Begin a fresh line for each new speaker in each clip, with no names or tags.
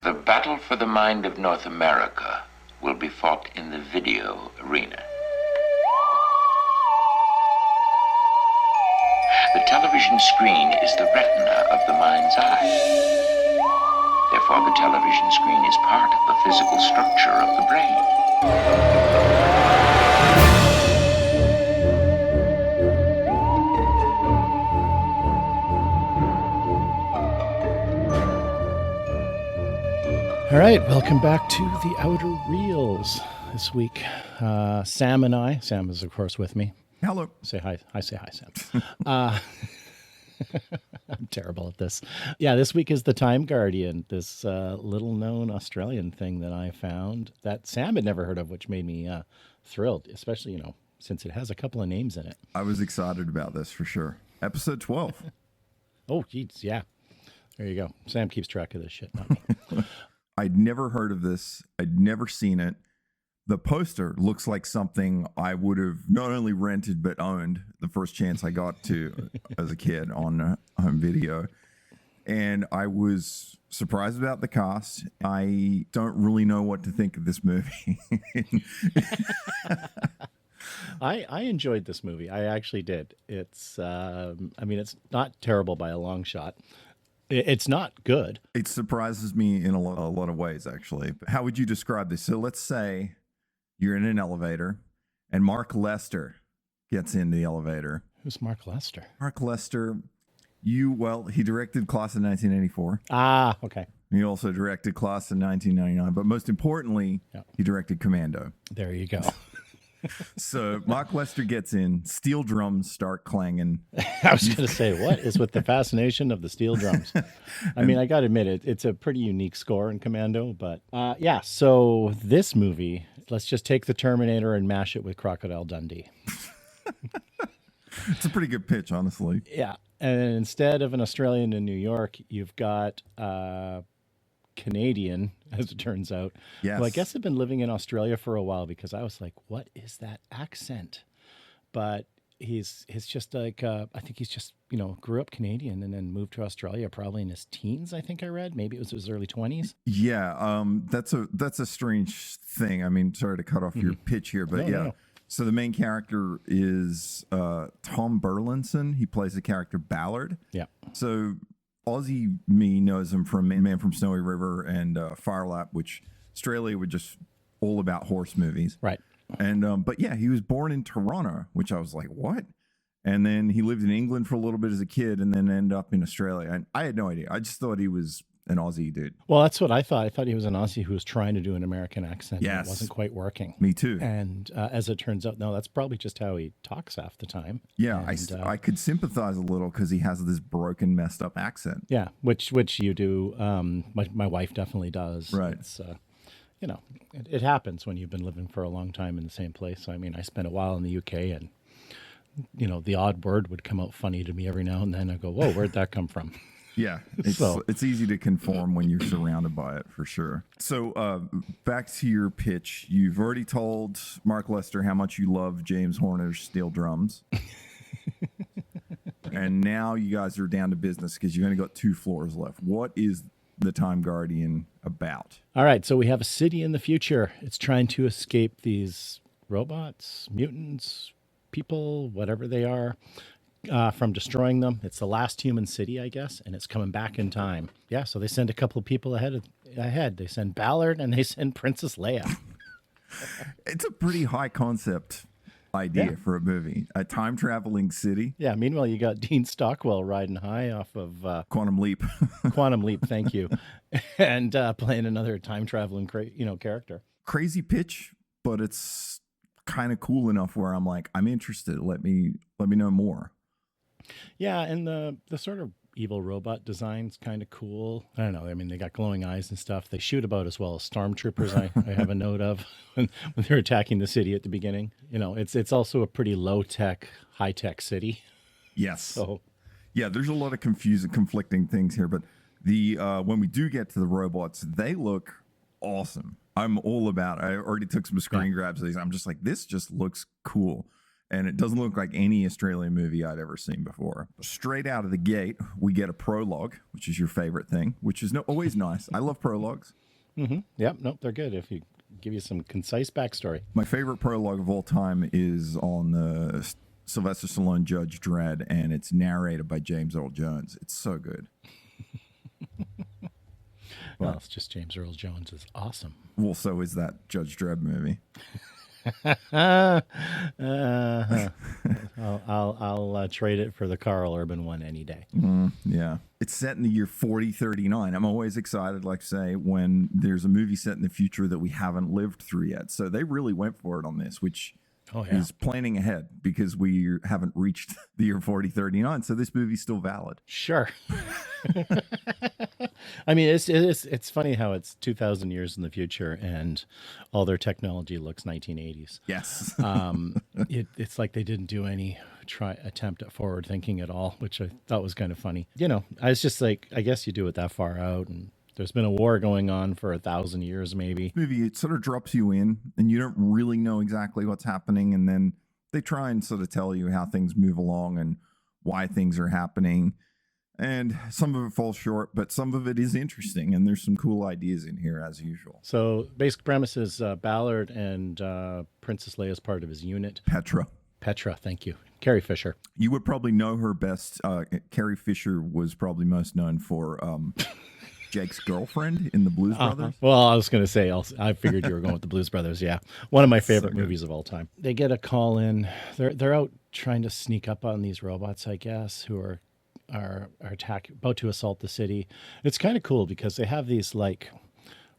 The battle for the mind of North America will be fought in the video arena. The television screen is the retina of the mind's eye. Therefore, the television screen is part of the physical structure of the brain.
All right, welcome back to the Outer Reels this week. Sam is of course with me.
Hello.
Say hi. Say hi, Sam. I'm terrible at this. Yeah, this week is the Time Guardian, this little known Australian thing that I found that Sam had never heard of, which made me thrilled, especially, since it has a couple of names in it.
I was excited about this for sure. Episode 12.
Oh, geez, yeah. There you go. Sam keeps track of this shit, not me.
I'd never heard of this. I'd never seen it. The poster looks like something I would have not only rented but owned the first chance I got to as a kid on home video. And I was surprised about the cast. I don't really know what to think of this movie.
I enjoyed this movie. I actually did. It's it's not terrible by a long shot. It's not good.
It surprises me in a lot of ways, actually. How would you describe this? So let's say you're in an elevator and Mark Lester gets in the elevator.
Who's Mark Lester?
Mark Lester, he directed Class of 1984.
Ah, okay.
He also directed Class of 1999. But most importantly, He directed Commando.
There you go.
So Mark Lester gets in, steel drums start clanging.
I was going to say, what is with the fascination of the steel drums? I mean, I got to admit, it's a pretty unique score in Commando. But so this movie, let's just take the Terminator and mash it with Crocodile Dundee.
It's a pretty good pitch, honestly.
Yeah. And instead of an Australian in New York, you've got Canadian, as it turns out.
Yes.
Well, I guess I've been living in Australia for a while because I was like, what is that accent? But he's just like, I think he's just, grew up Canadian and then moved to Australia probably in his teens, I think I read. Maybe it was his early 20s.
Yeah, that's a strange thing. I mean, sorry to cut off your pitch here, but no. So the main character is Tom Burlinson. He plays the character Ballard. Yeah. So Aussie me knows him from Man from Snowy River and Firelap, which Australia were just all about horse movies.
Right.
And but he was born in Toronto, which I was like, what? And then he lived in England for a little bit as a kid and then ended up in Australia. And I had no idea. I just thought he was an Aussie dude.
Well, that's what I thought. I thought he was an Aussie who was trying to do an American accent.
Yes.
And it wasn't quite working.
Me too.
And as it turns out, no, that's probably just how he talks half the time.
Yeah,
and,
I could sympathize a little because he has this broken, messed up accent.
Yeah, which you do. My wife definitely does.
Right.
It's, it happens when you've been living for a long time in the same place. I mean, I spent a while in the UK and, the odd word would come out funny to me every now and then. I go, whoa, where'd that come from?
Yeah, it's easy to conform when you're surrounded by it, for sure. So back to your pitch. You've already told Mark Lester how much you love James Horner's steel drums. And now you guys are down to business because you've only got 2 floors left. What is the Time Guardian about?
All right, so we have a city in the future. It's trying to escape these robots, mutants, people, whatever they are. From destroying them. It's the last human city, I guess, and it's coming back in time. Yeah, so they send a couple of people ahead. They send Ballard and they send Princess Leia.
It's a pretty high concept idea for a movie. A time-traveling city.
Yeah, meanwhile, you got Dean Stockwell riding high off of...
Quantum Leap.
Quantum Leap, thank you. And playing another time-traveling character.
Crazy pitch, but it's kind of cool enough where I'm like, I'm interested. Let me know more.
Yeah, and the sort of evil robot design's kind of cool. I don't know. I mean, they got glowing eyes and stuff. They shoot about as well as stormtroopers. I have a note of when they're attacking the city at the beginning. It's also a pretty low-tech, high-tech city.
Yes.
So,
yeah, there's a lot of conflicting things here. But the when we do get to the robots, they look awesome. I'm all about it. I already took some screen grabs of these. I'm just like, this just looks cool. and it doesn't look like any Australian movie I'd ever seen before. Straight out of the gate, we get a prologue, which is your favorite thing, which is always nice. I love prologues.
Mm-hmm. Yep, nope, they're good if you give you some concise backstory.
My favorite prologue of all time is on the Sylvester Stallone Judge Dredd, and it's narrated by James Earl Jones. It's so good.
Well, it's just James Earl Jones is awesome.
Well, so is that Judge Dredd movie.
I'll trade it for the Carl Urban one any day.
Yeah. It's set in the year 4039. I'm always excited, like say, when there's a movie set in the future that we haven't lived through yet. So they really went for it on this, which is planning ahead because we haven't reached the year 4039. So this movie's still valid.
Sure. I mean, it's funny how it's 2,000 years in the future and all their technology looks 1980s.
Yes.
It's like they didn't do any attempt at forward thinking at all, which I thought was kind of funny. I was just like, I guess you do it that far out, and there's been a war going on for 1,000 years, maybe.
Maybe it sort of drops you in, and you don't really know exactly what's happening, and then they try and sort of tell you how things move along and why things are happening. And some of it falls short, but some of it is interesting, and there's some cool ideas in here as usual.
So basic premise is Ballard and Princess Leia's part of his unit.
Petra,
thank you. Carrie Fisher.
You would probably know her best. Carrie Fisher was probably most known for Jake's girlfriend in the Blues Brothers.
Well, I was going to say, I figured you were going with the Blues Brothers. Yeah, one of my favorite movies of all time. They get a call in. They're out trying to sneak up on these robots, I guess, who are about to assault the city. It's kind of cool because they have these like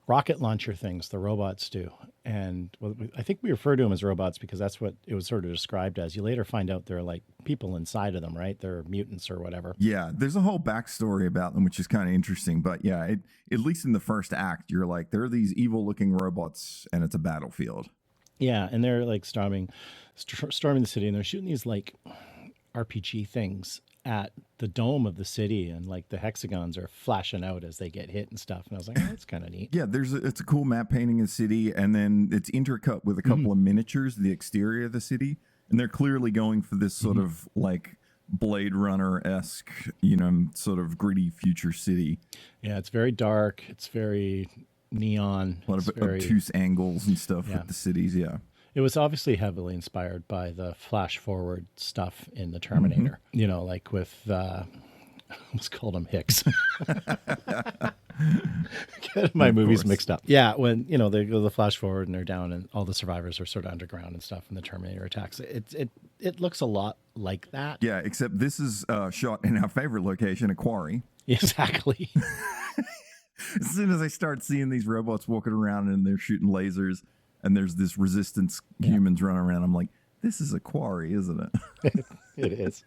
rocket launcher things the robots do, and I think we refer to them as robots because that's what it was sort of described as. You later find out they're like people inside of them, right? They're mutants or whatever.
Yeah, there's a whole backstory about them, which is kind of interesting. But yeah, at least in the first act, you're like, there are these evil looking robots and it's a battlefield.
Yeah, and they're like storming the city, and they're shooting these like RPG things at the dome of the city, and like the hexagons are flashing out as they get hit and stuff. And I was like, oh, that's kind of neat.
Yeah, it's a cool map painting of the city, and then it's intercut with a couple of miniatures, the exterior of the city, and they're clearly going for this sort of like Blade Runner-esque, sort of gritty future city.
Yeah, it's very dark. It's very neon.
A lot of obtuse angles and stuff with the cities. Yeah.
It was obviously heavily inspired by the flash forward stuff in the Terminator, like with, I almost called him Hicks. Get my movies mixed up. Yeah, when, they go the flash forward and they're down and all the survivors are sort of underground and stuff and the Terminator attacks. It looks a lot like that.
Yeah, except this is shot in our favorite location, a quarry.
Exactly.
As soon as I start seeing these robots walking around and they're shooting lasers, and there's this resistance humans running around, I'm like, this is a quarry, isn't it?
It is.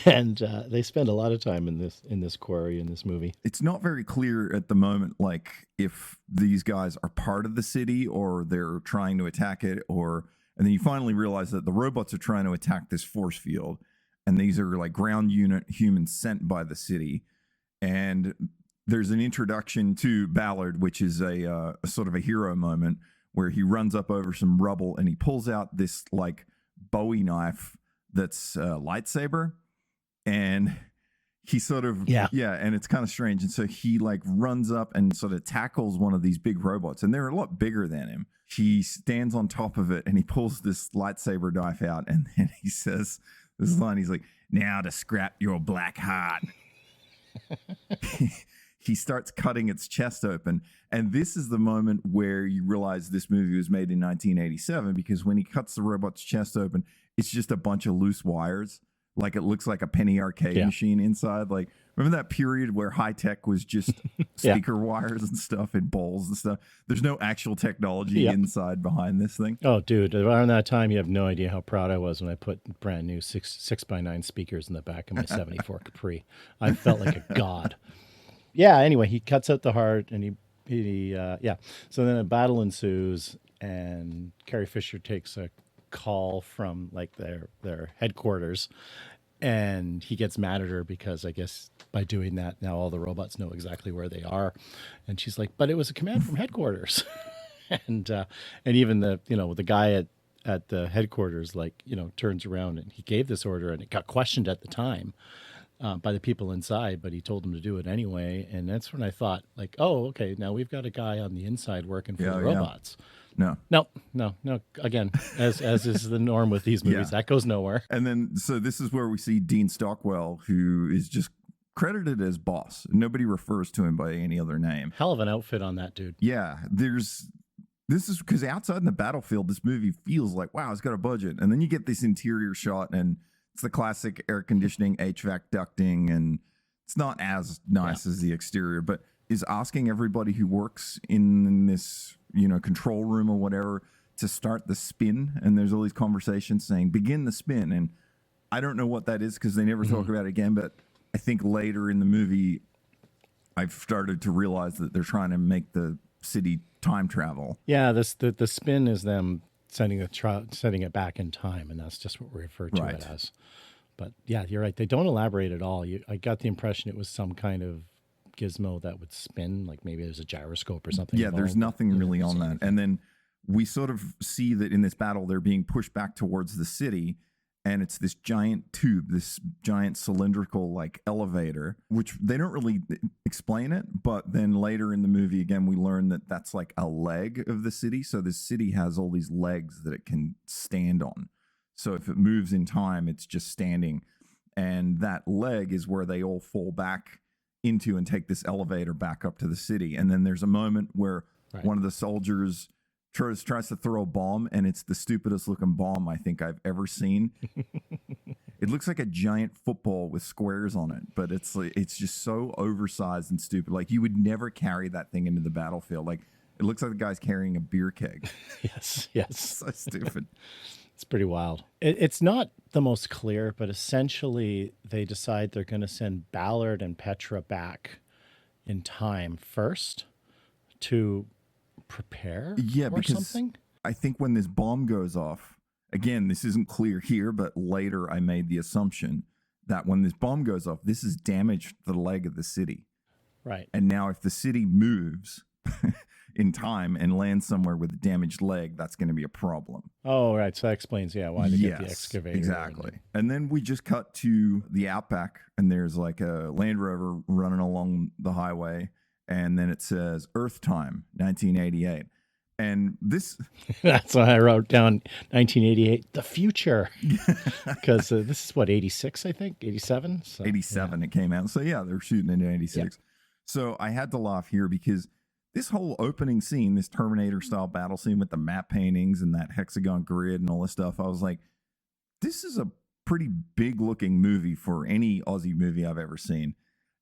And they spend a lot of time in this quarry in this movie.
It's not very clear at the moment, like if these guys are part of the city or they're trying to attack it, and then you finally realize that the robots are trying to attack this force field, and these are like ground unit humans sent by the city. And there's an introduction to Ballard, which is a sort of a hero moment, where he runs up over some rubble and he pulls out this like Bowie knife that's a lightsaber, and he sort of and it's kind of strange, and so he like runs up and sort of tackles one of these big robots, and they're a lot bigger than him. He stands on top of it and he pulls this lightsaber knife out, and then he says this line, he's like, "Now to scrap your black heart." He starts cutting its chest open. And this is the moment where you realize this movie was made in 1987, because when he cuts the robot's chest open, it's just a bunch of loose wires. Like it looks like a penny arcade machine inside. Like, remember that period where high tech was just speaker wires and stuff and bowls and stuff? There's no actual technology inside behind this thing.
Oh, dude, around that time, you have no idea how proud I was when I put brand new 6x9 speakers in the back of my 74 Capri. I felt like a god. Yeah, anyway, he cuts out the heart, and so then a battle ensues, and Carrie Fisher takes a call from like their headquarters, and he gets mad at her because I guess by doing that now all the robots know exactly where they are, and she's like, but it was a command from headquarters. And even the the guy at the headquarters, like, turns around and he gave this order and it got questioned at the time by the people inside, but he told them to do it anyway. And that's when I thought, like, oh, okay, now we've got a guy on the inside working for the robots.
No.
Again, as is the norm with these movies, that goes nowhere.
And then, so this is where we see Dean Stockwell, who is just credited as boss. Nobody refers to him by any other name.
Hell of an outfit on that dude.
Yeah, this is because outside in the battlefield, this movie feels like, wow, it's got a budget. And then you get this interior shot, and it's the classic air conditioning, HVAC ducting, and it's not as nice as the exterior, but is asking everybody who works in this, control room or whatever to start the spin. And there's all these conversations saying, begin the spin. And I don't know what that is because they never talk about it again, but I think later in the movie, I've started to realize that they're trying to make the city time travel.
Yeah, the spin is them sending it back in time, and that's just what we refer to it as. But yeah, you're right. They don't elaborate at all. I got the impression it was some kind of gizmo that would spin, like maybe there's a gyroscope or something.
Yeah, there's nothing really on that. And then we sort of see that in this battle, they're being pushed back towards the city. And it's this giant tube, this giant cylindrical like elevator, which they don't really explain it. But then later in the movie, again, we learn that that's like a leg of the city. So the city has all these legs that it can stand on. So if it moves in time, it's just standing. And that leg is where they all fall back into and take this elevator back up to the city. And then there's a moment where one of the soldiers tries to throw a bomb, and it's the stupidest looking bomb I think I've ever seen. It looks like a giant football with squares on it, but it's just so oversized and stupid. Like, you would never carry that thing into the battlefield. Like, it looks like the guy's carrying a beer keg.
Yes.
So stupid.
It's pretty wild. It's not the most clear, but essentially they decide they're going to send Ballard and Petra back in time first to prepare or something?
I think when this bomb goes off, again, this isn't clear here, but later I made the assumption that when this bomb goes off, this has damaged the leg of the city.
Right.
And now if the city moves in time and lands somewhere with a damaged leg, that's going to be a problem.
Oh, right. So that explains, why they get the excavator.
Exactly. And then we just cut to the outback, and there's like a Land Rover running along the highway. And then it says Earth Time, 1988. And this...
That's why I wrote down 1988, the future. Because this is, 86, I think? 87? So,
87 it came out. So, they're shooting in 86. Yeah. So, I had to laugh here because this whole opening scene, this Terminator-style battle scene with the map paintings and that hexagon grid and all this stuff, I was like, this is a pretty big-looking movie for any Aussie movie I've ever seen.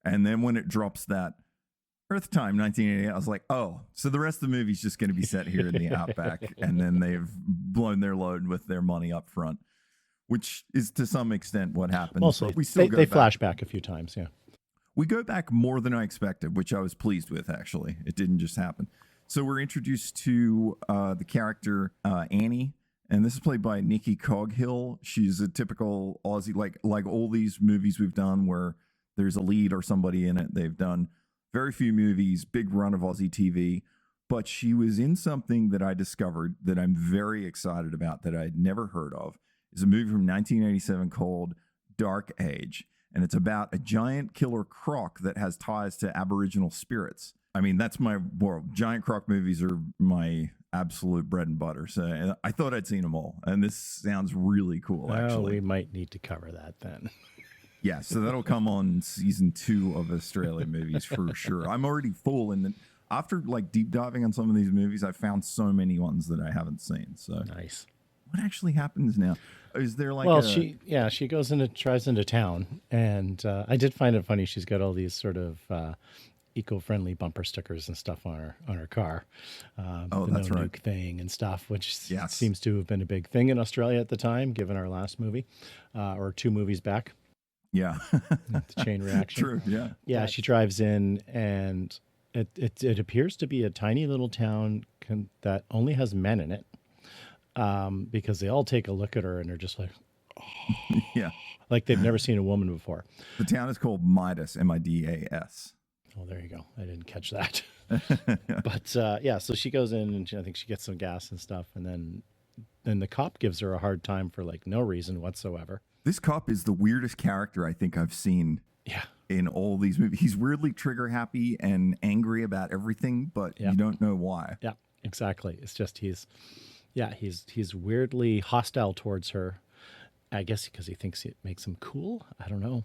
And then when it drops that Earth Time 1988, I was like, oh, so the rest of the movie's just going to be set here in the outback, and then they've blown their load with their money up front, which is to some extent what happens.
Mostly,
we still
they flash back a few times,
We go back more than I expected, which I was pleased with, actually. It didn't just happen. So we're introduced to the character Annie, and this is played by Nikki Coghill. She's a typical Aussie, like all these movies we've done where there's a lead or somebody in it. They've done very few movies, big run of Aussie TV, but she was in something that I discovered that I'm very excited about that I'd never heard of. It's a movie from 1987 called Dark Age, and it's about a giant killer croc that has ties to Aboriginal spirits. I mean, that's my world. Giant croc movies are my absolute bread and butter. So I thought I'd seen them all, and this sounds really cool, actually.
We might need to cover that then.
Yeah, so that'll come on season 2 of Australian movies for sure. I'm already full, and after deep diving on some of these movies, I've found so many ones that I haven't seen. So
nice.
What actually happens now? Is there
she goes tries into town, and I did find it funny. She's got all these sort of eco-friendly bumper stickers and stuff on her car.
That's
no
right.
nuke thing and stuff, which seems to have been a big thing in Australia at the time, given our last movie or 2 movies back.
Yeah.
The chain reaction.
True, yeah.
Yeah, she drives in, and it appears to be a tiny little town that only has men in it, because they all take a look at her and they're just like, oh.
Yeah.
Like they've never seen a woman before.
The town is called Midas, M-I-D-A-S.
Oh, there you go. I didn't catch that. But so she goes in, and I think she gets some gas and stuff, and then the cop gives her a hard time for like no reason whatsoever.
This cop is the weirdest character I think I've seen.
Yeah.
In all these movies, he's weirdly trigger happy and angry about everything, but you don't know why.
Yeah, exactly. It's just he's weirdly hostile towards her. I guess because he thinks it makes him cool. I don't know.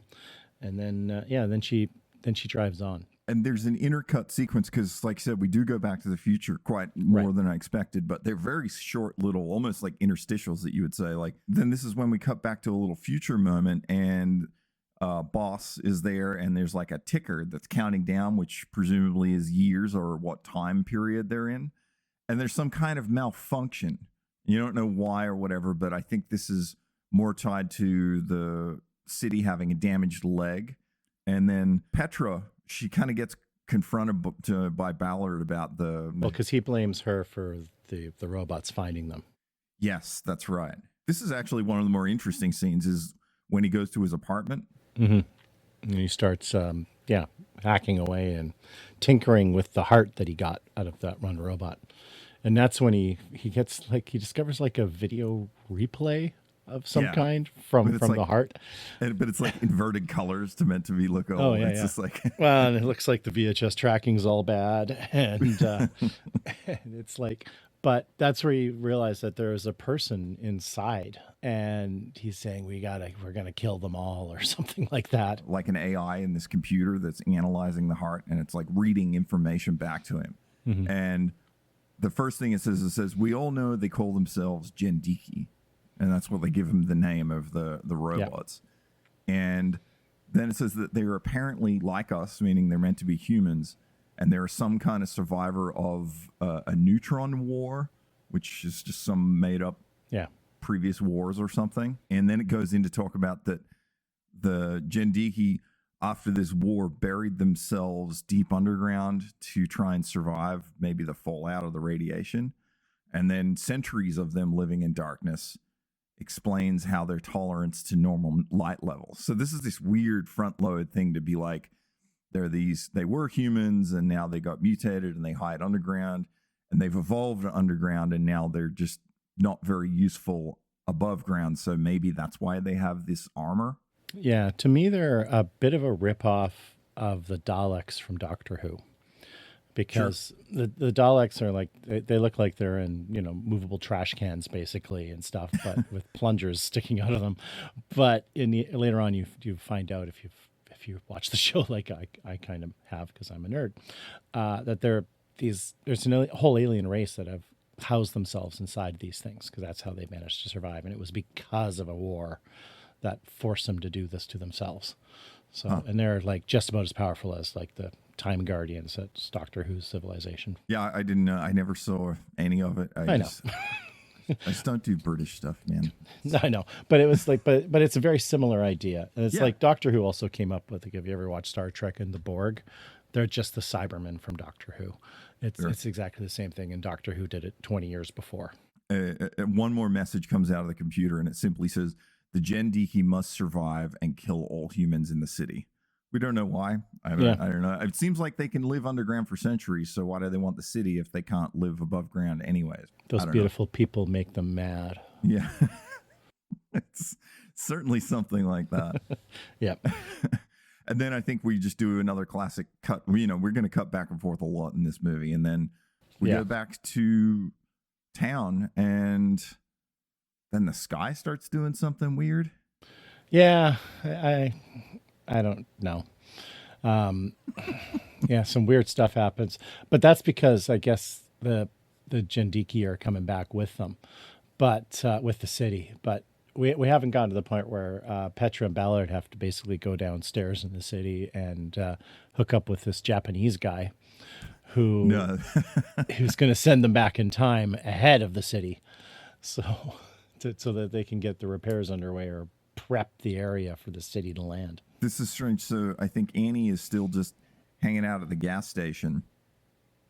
And then then she drives on.
And there's an intercut sequence because, like I said, we do go back to the future quite more than I expected, but they're very short little, almost like interstitials that you would say. Like, then this is when we cut back to a little future moment, and boss is there, and there's like a ticker that's counting down, which presumably is years or what time period they're in. And there's some kind of malfunction. You don't know why or whatever, but I think this is more tied to the city having a damaged leg. And then Petra, she kind of gets confronted by Ballard about
because he blames her for the robots finding them.
Yes, that's right. This is actually one of the more interesting scenes is when he goes to his apartment.
Mm-hmm. And he starts hacking away and tinkering with the heart that he got out of that one robot. And that's when he gets like, he discovers like a video replay of some kind from like, the heart.
But it's like inverted colors meant to be look old. It's just like
well, and it looks like the VHS tracking's all bad. And, and it's like, but that's where you realize that there is a person inside, and he's saying we're gonna kill them all or something like that.
Like an AI in this computer that's analyzing the heart, and it's like reading information back to him. Mm-hmm. And the first thing it says, we all know they call themselves Jendiki. And that's what they give him the name of the robots. Yep. And then it says that they're apparently like us, meaning they're meant to be humans. And they're some kind of survivor of a neutron war, which is just some made up previous wars or something. And then it goes in to talk about that the Jendiki, after this war, buried themselves deep underground to try and survive maybe the fallout of the radiation. And then centuries of them living in darkness explains how their tolerance to normal light levels. So this is this weird front load thing to be like, they were humans and now they got mutated and they hide underground and they've evolved underground and now they're just not very useful above ground. So maybe that's why they have this armor.
Yeah, to me, they're a bit of a ripoff of the Daleks from Doctor Who. Because the Daleks are like, they look like they're in, movable trash cans basically and stuff, but with plungers sticking out of them. But later on, you find out if you watch the show like I kind of have because I'm a nerd, that there's a whole alien race that have housed themselves inside these things because that's how they managed to survive, and it was because of a war that forced them to do this to themselves. So and they're like just about as powerful as like the Time Guardians. That's Doctor Who's civilization.
Yeah, I didn't know. I never saw any of it. I know. I just don't do British stuff, man.
I know, but it was like, but it's a very similar idea. And it's like Doctor Who also came up with. Like, have you ever watched Star Trek and the Borg? They're just the Cybermen from Doctor Who. It's exactly the same thing, and Doctor Who did it 20 years before.
One more message comes out of the computer, and it simply says, "The Jendiki must survive and kill all humans in the city." We don't know why. I don't know. It seems like they can live underground for centuries, so why do they want the city if they can't live above ground anyways?
Those beautiful people make them mad.
Yeah. It's certainly something like that.
Yeah.
And then I think we just do another classic cut. We're going to cut back and forth a lot in this movie, and then we go back to town, and then the sky starts doing something weird.
Yeah, I don't know. Some weird stuff happens, but that's because I guess the Jendiki are coming back with them, but with the city. But we haven't gotten to the point where Petra and Ballard have to basically go downstairs in the city and hook up with this Japanese guy who's going to send them back in time ahead of the city, so that they can get the repairs underway or prep the area for the city to land.
This is strange. So I think Annie is still just hanging out at the gas station,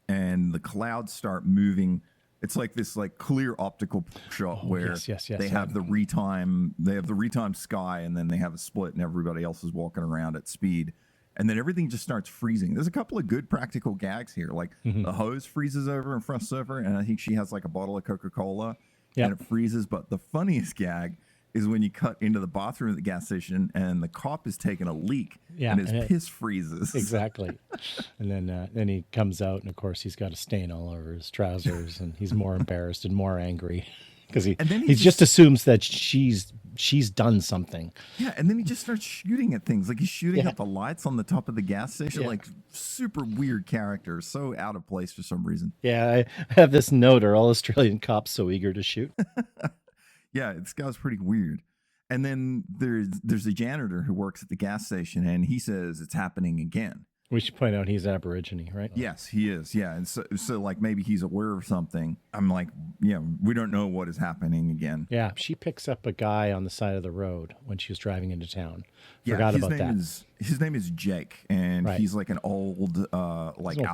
and the clouds start moving. It's like this clear optical shot where they have the retime sky, and then they have a split, and everybody else is walking around at speed, and then everything just starts freezing. There's a couple of good practical gags here, like the hose freezes over and frosts over, and I think she has like a bottle of Coca-Cola. and it freezes. But the funniest gag is when you cut into the bathroom at the gas station and the cop is taking a leak and his piss freezes.
Exactly. And then he comes out and of course he's got a stain all over his trousers and he's more embarrassed and more angry because he just assumes that she's done something.
Yeah, and then he just starts shooting at things. Like he's shooting at the lights on the top of the gas station. Like super weird character, so out of place for some reason.
Yeah, I have this note, are all Australian cops so eager to shoot?
Yeah, this guy's pretty weird. And then there's a janitor who works at the gas station, and he says it's happening again.
We should point out he's Aborigine, right?
Yes, he is. Yeah, and so like maybe he's aware of something. I'm like, we don't know what is happening again.
Yeah, she picks up a guy on the side of the road when she was driving into town.
His name is Jake, and he's like an old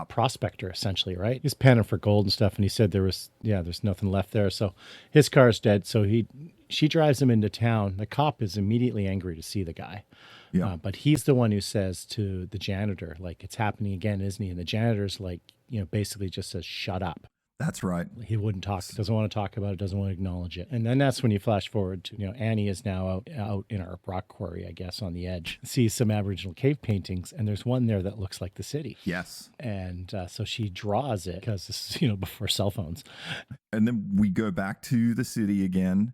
prospector essentially, right? He's panning for gold and stuff, and he said there's nothing left there, so his car's dead. So she drives him into town. The cop is immediately angry to see the guy. Yeah. But he's the one who says to the janitor, like, it's happening again, isn't he? And the janitor's like, basically just says, shut up.
That's right.
He wouldn't talk, doesn't want to talk about it, doesn't want to acknowledge it. And then that's when you flash forward to, Annie is now out in our rock quarry, I guess, on the edge, sees some Aboriginal cave paintings, and there's one there that looks like the city.
Yes.
And so she draws it because this is, before cell phones.
And then we go back to the city again,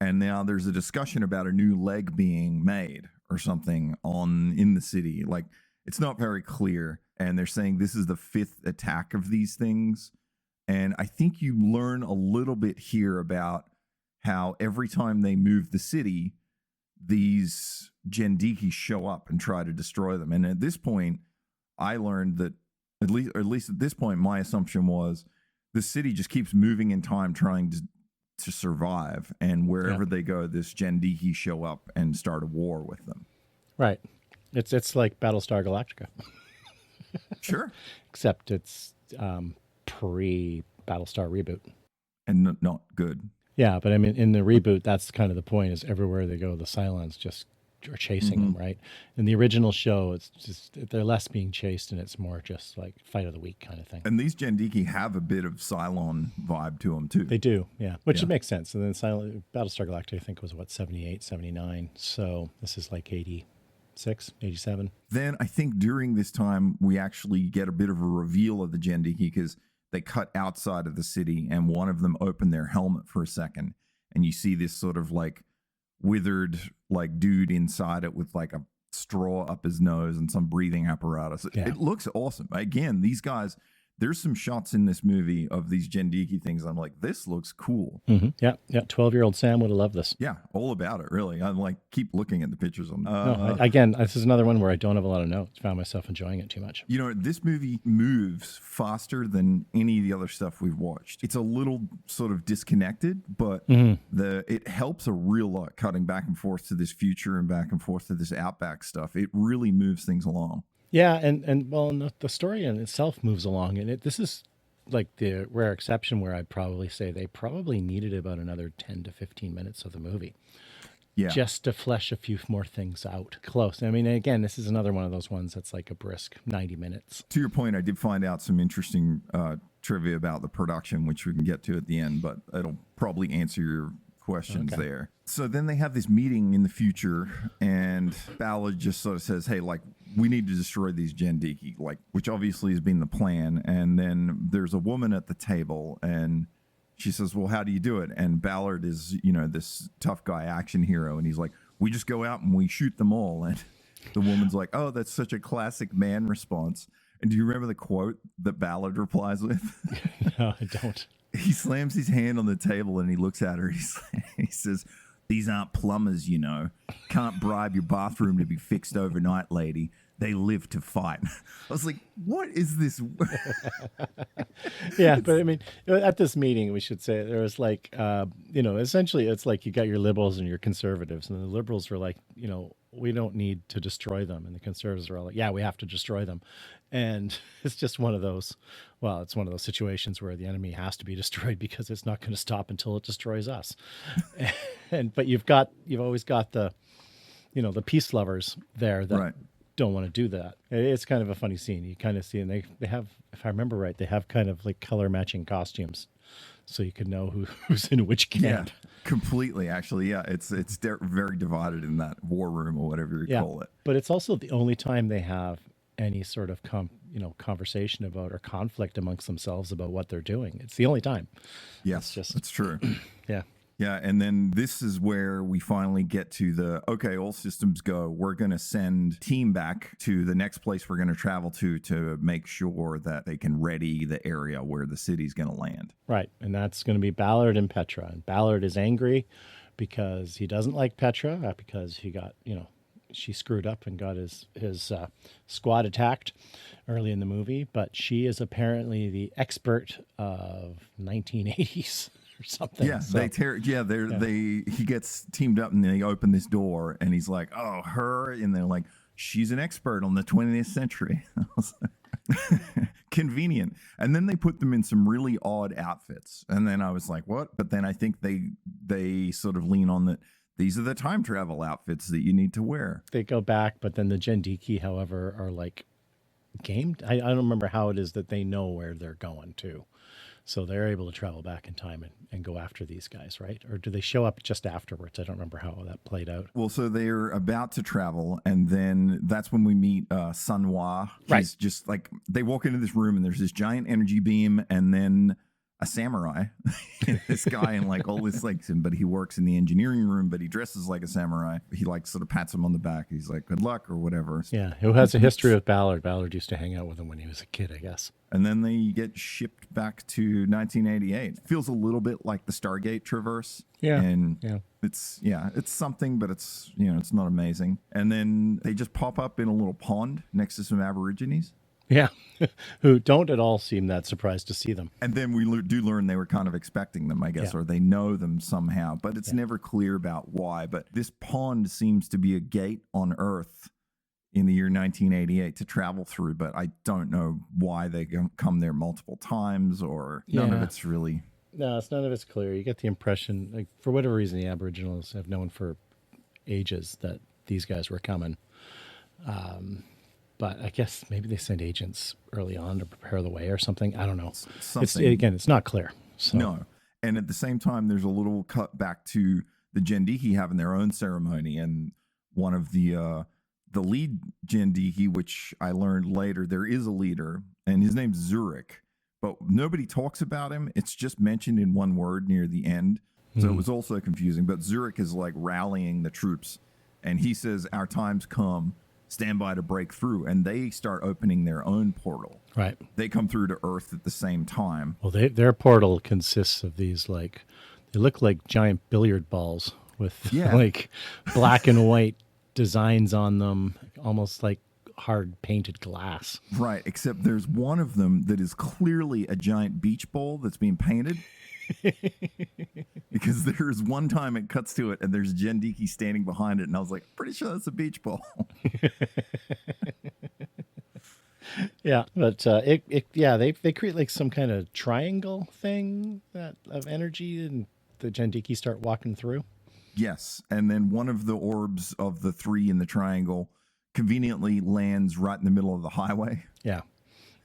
and now there's a discussion about a new leg being made or something in the city. Like, it's not very clear. And they're saying this is the 5th attack of these things. And I think you learn a little bit here about how every time they move the city, these Jendiki show up and try to destroy them. And at this point, I learned that, at least at this point, my assumption was the city just keeps moving in time, trying to survive, and wherever they go, this Jendiki show up and start a war with them.
Right. It's like Battlestar Galactica.
Sure.
Except it's pre-Battlestar reboot.
And not good.
Yeah, but I mean, in the reboot, that's kind of the point, is everywhere they go, the Cylons just are chasing them, right? In the original show, it's just, they're less being chased, and it's more just like fight of the week kind of thing.
And these Jendiki have a bit of Cylon vibe to them, too.
They do, yeah, which makes sense. And then Battlestar Galactica, I think, was, 78, 79. So this is like 86, 87.
Then I think during this time, we actually get a bit of a reveal of the Jendiki, because they cut outside of the city, and one of them opened their helmet for a second, and you see this sort of like withered like dude inside it with like a straw up his nose and some breathing apparatus. It looks awesome. Again, these guys, there's some shots in this movie of these Jendiki things. I'm like, this looks cool.
Mm-hmm. Yeah. 12-year-old Sam would have loved this.
Yeah, all about it, really. I'm like, keep looking at the pictures.
Again, this is another one where I don't have a lot of notes. Found myself enjoying it too much.
This movie moves faster than any of the other stuff we've watched. It's a little sort of disconnected, but it helps a real lot, cutting back and forth to this future and back and forth to this Outback stuff. It really moves things along.
Yeah, and the story in itself moves along, and this is like the rare exception where I'd probably say they probably needed about another 10 to 15 minutes of the movie. Yeah. Just to flesh a few more things out. Close. I mean, again, this is another one of those ones that's like a brisk 90 minutes.
To your point, I did find out some interesting trivia about the production, which we can get to at the end, but it'll probably answer your questions there. So then they have this meeting in the future, and Ballard just sort of says, hey, like, we need to destroy these Jendiki, like, which obviously has been the plan. And then there's a woman at the table, and she says, well, how do you do it? And Ballard is, this tough guy action hero, and he's like, we just go out and we shoot them all. And the woman's like, oh, that's such a classic man response. And do you remember the quote that Ballard replies with?
No, I don't.
He slams his hand on the table and he looks at her. He says, these aren't plumbers, Can't bribe your bathroom to be fixed overnight, lady. They live to fight. I was like, what is this?
Yeah, but I mean, at this meeting, we should say there was like, essentially it's like you got your liberals and your conservatives, and the liberals were like, we don't need to destroy them. And the conservatives are all like, yeah, we have to destroy them. And it's just one of those situations where the enemy has to be destroyed because it's not going to stop until it destroys us. But you've always got the, the peace lovers there that don't want to do that. It's kind of a funny scene. You kind of see, and they have, if I remember right, they have kind of like color matching costumes, so you can know who's in which camp.
Yeah, completely. Actually, yeah, it's very divided in that war room or whatever you call it.
But it's also the only time they have any sort of conversation about or conflict amongst themselves about what they're doing. It's the only time.
Yes, that's true.
Yeah.
Yeah, and then this is where we finally get to the, okay, all systems go. We're going to send team back to the next place we're going to travel to make sure that they can ready the area where the city's going to land.
Right, and that's going to be Ballard and Petra. And Ballard is angry because he doesn't like Petra because he got, she screwed up and got his squad attacked early in the movie. But she is apparently the expert of 1980s. Or something.
Yeah, so, he gets teamed up and they open this door and he's like, oh, her, and they're like, she's an expert on the 20th century. Convenient. And then they put them in some really odd outfits. And then I was like, what? But then I think they sort of lean on that. These are the time travel outfits that you need to wear.
They go back, but then the Jendiki, however, are like gamed. I don't remember how it is that they know where they're going to. So they're able to travel back in time and go after these guys, right? Or do they show up just afterwards? I don't remember how that played out.
Well, so they're about to travel, and then that's when we meet Sunhwa. He's just like, they walk into this room, and there's this giant energy beam, and then a samurai. This guy in like all this, like, but he works in the engineering room, but he dresses like a samurai. He like sort of pats him on the back. He's like, good luck or whatever.
Yeah, who has a history with Ballard. Ballard used to hang out with him when he was a kid, I guess.
And then they get shipped back to 1988. Feels a little bit like the Stargate traverse.
Yeah.
And it's something, but it's, it's not amazing. And then they just pop up in a little pond next to some Aborigines.
Yeah, who don't at all seem that surprised to see them.
And then we do learn they were kind of expecting them, I guess, or they know them somehow. But it's never clear about why. But this pond seems to be a gate on Earth in the year 1988 to travel through. But I don't know why they come there multiple times, or none of it's really...
No, none of it's clear. You get the impression, like, for whatever reason, the Aboriginals have known for ages that these guys were coming. But I guess maybe they sent agents early on to prepare the way or something. I don't know. It's not clear. So.
No. And at the same time, there's a little cut back to the Jendiki having their own ceremony. And one of the lead Jendiki, which I learned later, there is a leader, and his name's Zurich. But nobody talks about him. It's just mentioned in one word near the end. So it was also confusing. But Zurich is like rallying the troops. And he says, our time's come. Stand by to break through, and they start opening their own portal.
Right.
They come through to Earth at the same time.
Well, their portal consists of these, like, they look like giant billiard balls with like black and white designs on them, almost like hard painted glass.
Right, except there's one of them that is clearly a giant beach ball that's being painted. Because there's one time it cuts to it and there's Jendiki standing behind it, and I was like, pretty sure that's a beach ball.
Yeah, but they create like some kind of triangle thing of energy, and the Jendiki start walking through.
Yes, and then one of the orbs of the three in the triangle conveniently lands right in the middle of the highway.
Yeah,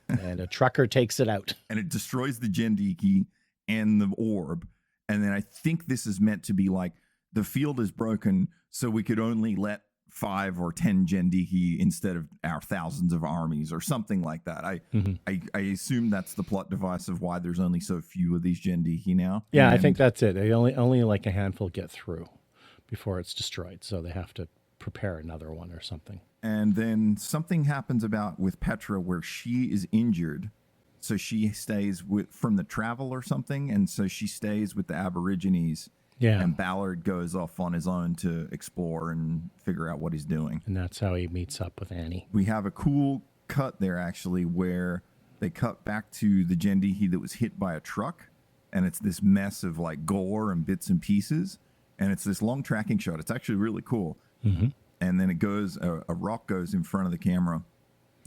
and a trucker takes it out,
and it destroys the Jendiki and the orb. And then I think this is meant to be like, the field is broken, so we could only let 5 or 10 Jendiki instead of our thousands of armies, or something like that. I assume that's the plot device of why there's only so few of these Jendiki now.
Yeah, I think that's it. They only like a handful get through before it's destroyed, so they have to prepare another one or something.
And then something happens with Petra where she is injured. So she stays from the travel or something, and so she stays with the Aborigines. Yeah. And Ballard goes off on his own to explore and figure out what he's doing.
And that's how he meets up with Annie.
We have a cool cut there, actually, where they cut back to the Jendiki that was hit by a truck, and it's this mess of like gore and bits and pieces, and it's this long tracking shot. It's actually really cool. Mm-hmm. And then it goes, a rock goes in front of the camera,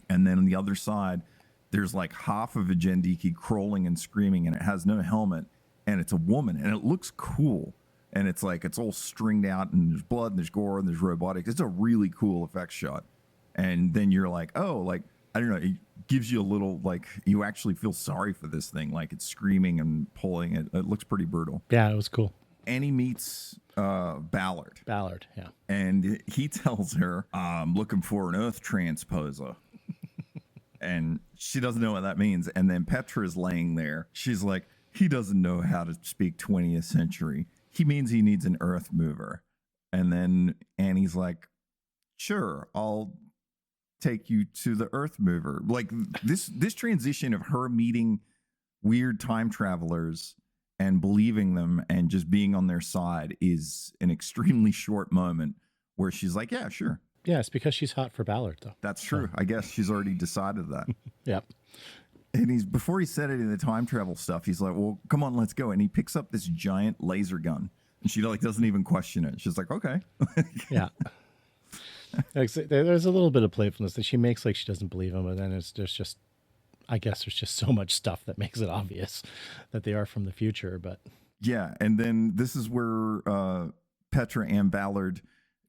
and then on the other side, there's like half of a Jendiki crawling and screaming, and it has no helmet, and it's a woman, and it looks cool. And it's like, it's all stringed out, and there's blood, and there's gore, and there's robotics. It's a really cool effects shot. And then you're like, oh, like, I don't know, it gives you a little, like, you actually feel sorry for this thing. Like, it's screaming and pulling. It looks pretty brutal.
Yeah, it was cool.
Annie meets Ballard.
Ballard, yeah.
And he tells her, I'm looking for an Earth transposer. And she doesn't know what that means. And then Petra's laying there. She's like, he doesn't know how to speak 20th century. He means he needs an Earth mover. And then Annie's like, sure, I'll take you to the Earth mover. Like this transition of her meeting weird time travelers and believing them and just being on their side is an extremely short moment where she's like, yeah, sure.
Yeah, it's because she's hot for Ballard, though.
That's true. So. I guess she's already decided that.
Yep.
And before he said any of the time travel stuff, he's like, well, come on, let's go. And he picks up this giant laser gun. And she like doesn't even question it. She's like, okay.
Yeah. There's a little bit of playfulness that she makes like she doesn't believe him, but then there's just so much stuff that makes it obvious that they are from the future. But
yeah, and then this is where Petra and Ballard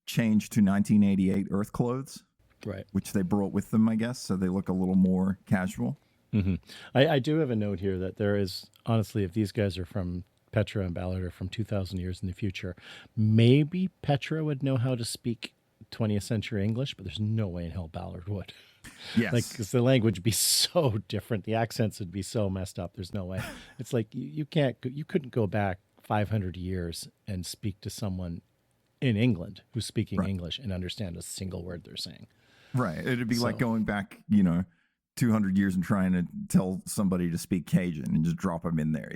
changed to 1988 Earth clothes,
right?
Which they brought with them, I guess, so they look a little more casual.
Mm-hmm. I do have a note here that there is, honestly, if these guys are from Petra and Ballard are from 2,000 years in the future, maybe Petra would know how to speak 20th century English, but there's no way in hell Ballard would.
Yes.
Like, because the language would be so different. The accents would be so messed up. There's no way. It's like you couldn't go back 500 years and speak to someone in England who's speaking English and understand a single word they're saying.
Right. It'd be like going back, 200 years and trying to tell somebody to speak Cajun and just drop them in there.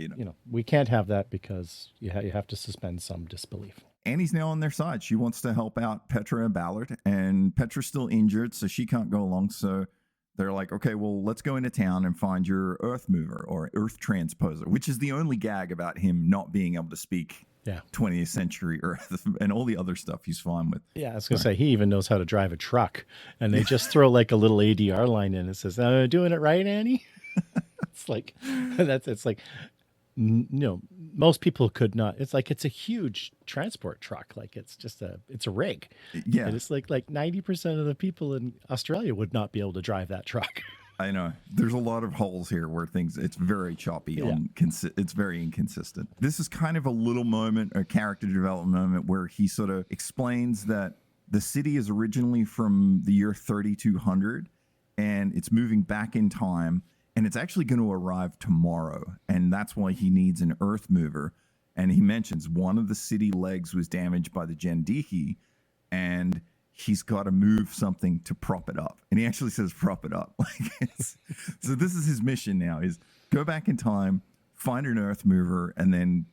We can't have that because you have to suspend some disbelief.
Annie's now on their side. She wants to help out Petra and Ballard, and Petra's still injured, so she can't go along. So they're like, okay, well, let's go into town and find your Earth mover or Earth transposer, which is the only gag about him not being able to speak 20th century Earth, and all the other stuff he's fine with.
Yeah, I was going to say, he even knows how to drive a truck, and they just throw like a little ADR line in and says, doing it right, Annie? It's like, most people could not. It's like, it's a huge transport truck. Like it's a rig.
Yeah.
And it's like 90% of the people in Australia would not be able to drive that truck.
I know. There's a lot of holes here where it's very choppy and it's very inconsistent. This is kind of a little moment, a character development moment where he sort of explains that the city is originally from the year 3200 and it's moving back in time. And it's actually going to arrive tomorrow. And that's why he needs an Earth mover. And he mentions one of the city legs was damaged by the Jendiki. And he's got to move something to prop it up. And he actually says prop it up. So this is his mission now, is go back in time, find an Earth mover, and then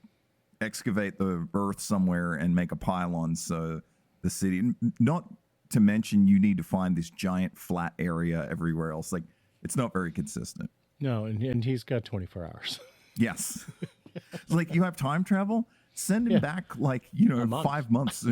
excavate the Earth somewhere and make a pylon. So the city, not to mention you need to find this giant flat area everywhere else. Like, it's not very consistent.
No, and he's got 24 hours.
Yes. Like, you have time travel? Send him back, 5 months.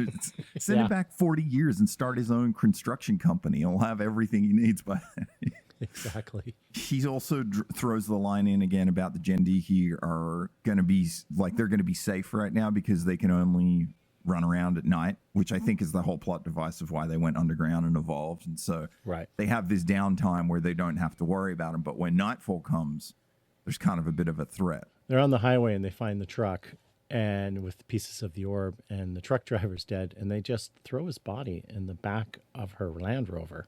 Send him back 40 years and start his own construction company. He'll have everything he needs by then.
Exactly.
He also throws the line in again about the Jendiki are going to be, they're going to be safe right now because they can only run around at night, which I think is the whole plot device of why they went underground and evolved. And so they have this downtime where they don't have to worry about them. But when nightfall comes, there's kind of a bit of a threat.
They're on the highway and they find the truck and with pieces of the orb, and the truck driver's dead, and they just throw his body in the back of her Land Rover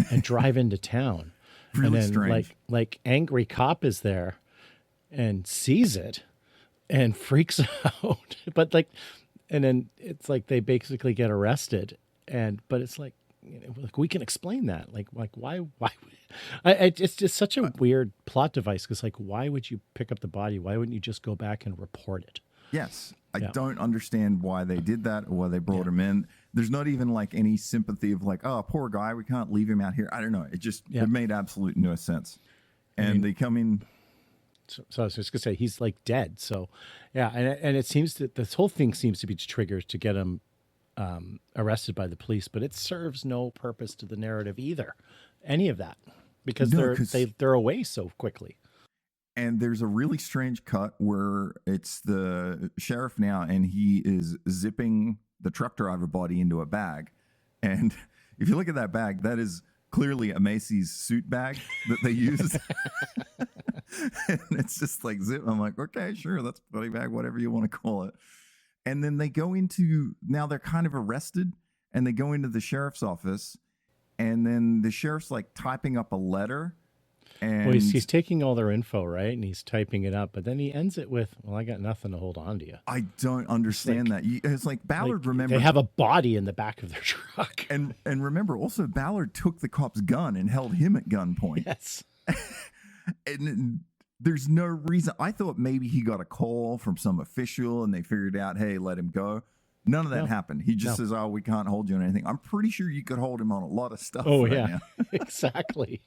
and drive into town.
Really
and then
strange.
like angry cop is there and sees it and freaks out. And then it's like they basically get arrested, but it's like we can explain that. Like why? It's just such a weird plot device because why would you pick up the body? Why wouldn't you just go back and report it?
Yes, I don't understand why they did that or why they brought him in. There's not even any sympathy of oh, poor guy, we can't leave him out here. I don't know. It made absolute no sense. And they come in.
So I was just gonna say he's dead. So and it seems that this whole thing seems to be triggers to get him arrested by the police, but it serves no purpose to the narrative either. Any of that because they're away so quickly.
And there's a really strange cut where it's the sheriff now, and he is zipping the truck driver body into a bag. And if you look at that bag, that is clearly a Macy's suit bag that they use. And it's just like zip. I'm like, okay, sure, that's a body bag, whatever you want to call it. And then they go into, now they're kind of arrested, and they go into the sheriff's office, and then the sheriff's like typing up a letter. And
well, he's taking all their info, right? And he's typing it up, but then he ends it with, well, I got nothing to hold on to you.
I don't understand that. It's like Ballard, remember.
They have a body in the back of their truck.
And remember, also, Ballard took the cop's gun and held him at gunpoint.
Yes.
And there's no reason. I thought maybe he got a call from some official and they figured out, hey, let him go. None of that happened. He just says, oh, we can't hold you on anything. I'm pretty sure you could hold him on a lot of stuff.
Oh,
right
yeah,
now.
exactly.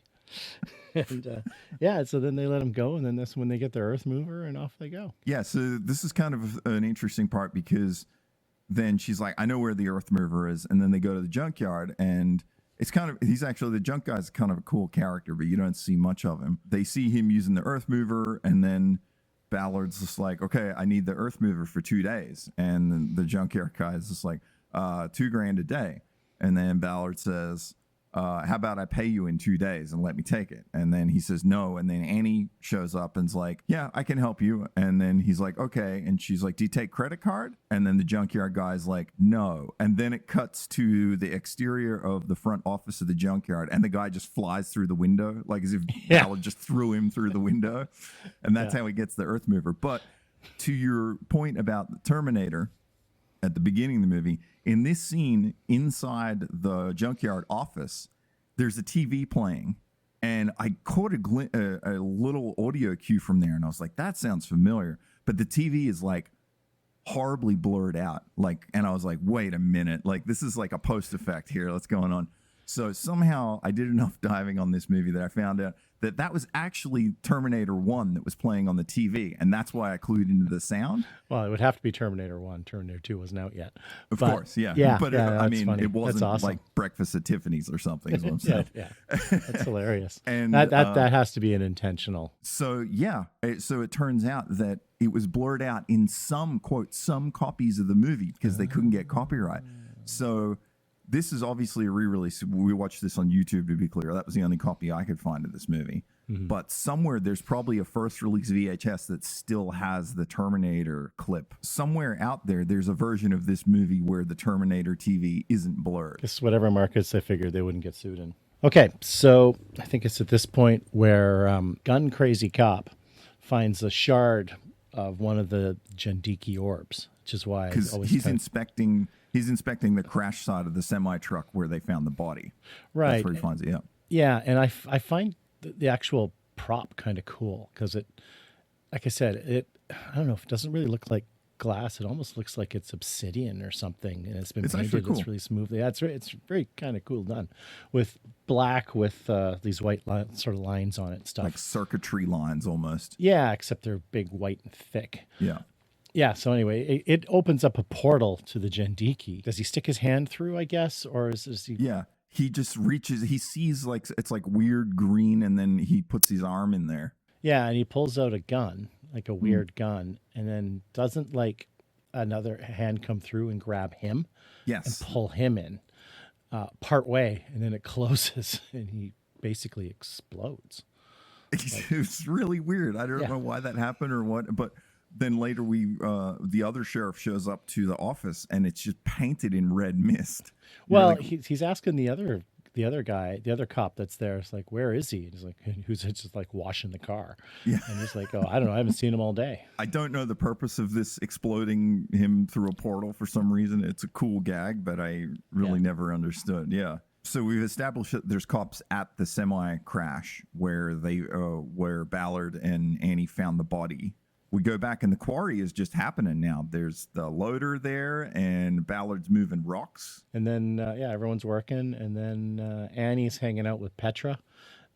And so then they let him go, and then that's when they get their earth mover and off they go. Yeah,
so this is kind of an interesting part, because then she's like, I know where the earth mover is, and then they go to the junkyard, and it's kind of, he's actually, the junk guy's kind of a cool character, but you don't see much of him. They see him using the earth mover, and then Ballard's just like, okay, I need the earth mover for 2 days, and then the junkyard guy is just like, $2,000 a day. And then Ballard says, how about I pay you in 2 days and let me take it? And then he says no. And then Annie shows up and's like, yeah, I can help you. And then he's like, okay. And she's like, do you take credit card? And then the junkyard guy's like, no. And then it cuts to the exterior of the front office of the junkyard, and the guy just flies through the window, like as if Ballard just threw him through the window. And that's how he gets the earth mover. But to your point about the Terminator at the beginning of the movie, in this scene inside the junkyard office, there's a TV playing, and I caught a little audio cue from there, and I was like, that sounds familiar. But the TV is like horribly blurred out, like, and I was like, wait a minute, like this is like a post effect here. What's going on? So somehow I did enough diving on this movie that I found out that that was actually Terminator 1 that was playing on the TV, and that's why I clued into the sound.
Well, it would have to be Terminator 1. Terminator 2 wasn't out yet.
Of course, yeah.
Yeah,
but I mean, funny. It wasn't awesome. Like Breakfast at Tiffany's or something, is what I'm saying.
Yeah. That's hilarious.
And
that has to be an intentional.
So, yeah. So it turns out that it was blurred out in some, quote, some copies of the movie because they couldn't get copyright. So this is obviously a re-release. We watched this on YouTube, to be clear. That was the only copy I could find of this movie. Mm-hmm. But somewhere there's probably a first release VHS that still has the Terminator clip. Somewhere out there, there's a version of this movie where the Terminator TV isn't blurred.
Just whatever markets I figured they wouldn't get sued in. Okay, so I think it's at this point where gun crazy cop finds a shard of one of the Jandiki orbs, which is why
he's inspecting the crash side of the semi truck where they found the body.
Right,
that's where he finds it. Yeah,
yeah, and I find the actual prop kind of cool because it, like I said, I don't know, if it doesn't really look like glass. It almost looks like it's obsidian or something, and it's been painted. Cool. It's really smoothly. Yeah, it's very kind of cool done, with black with these white sort of lines on it and stuff,
like circuitry lines almost.
Yeah, except they're big, white, and thick.
Yeah.
Yeah. So anyway, it opens up a portal to the Jandiki. Does he stick his hand through? I guess, or is he?
Yeah. He just reaches. He sees like it's like weird green, and then he puts his arm in there.
Yeah, and he pulls out a gun, like a weird gun, and then doesn't like another hand come through and grab him,
yes,
and pull him in part way, and then it closes, and he basically explodes.
It's really weird. I don't know why that happened or what, but then later the other sheriff shows up to the office, and it's just painted in red mist.
Well, like, he's asking the other guy, the other cop that's there. It's like, where is he? And he's like, who's just like washing the car?
Yeah.
And he's like, oh, I don't know. I haven't seen him all day.
I don't know the purpose of this exploding him through a portal for some reason. It's a cool gag, but I really never understood. Yeah. So we've established that there's cops at the semi crash where where Ballard and Annie found the body. We go back and the quarry is just happening now. There's the loader there and Ballard's moving rocks.
And then, everyone's working. And then Annie's hanging out with Petra.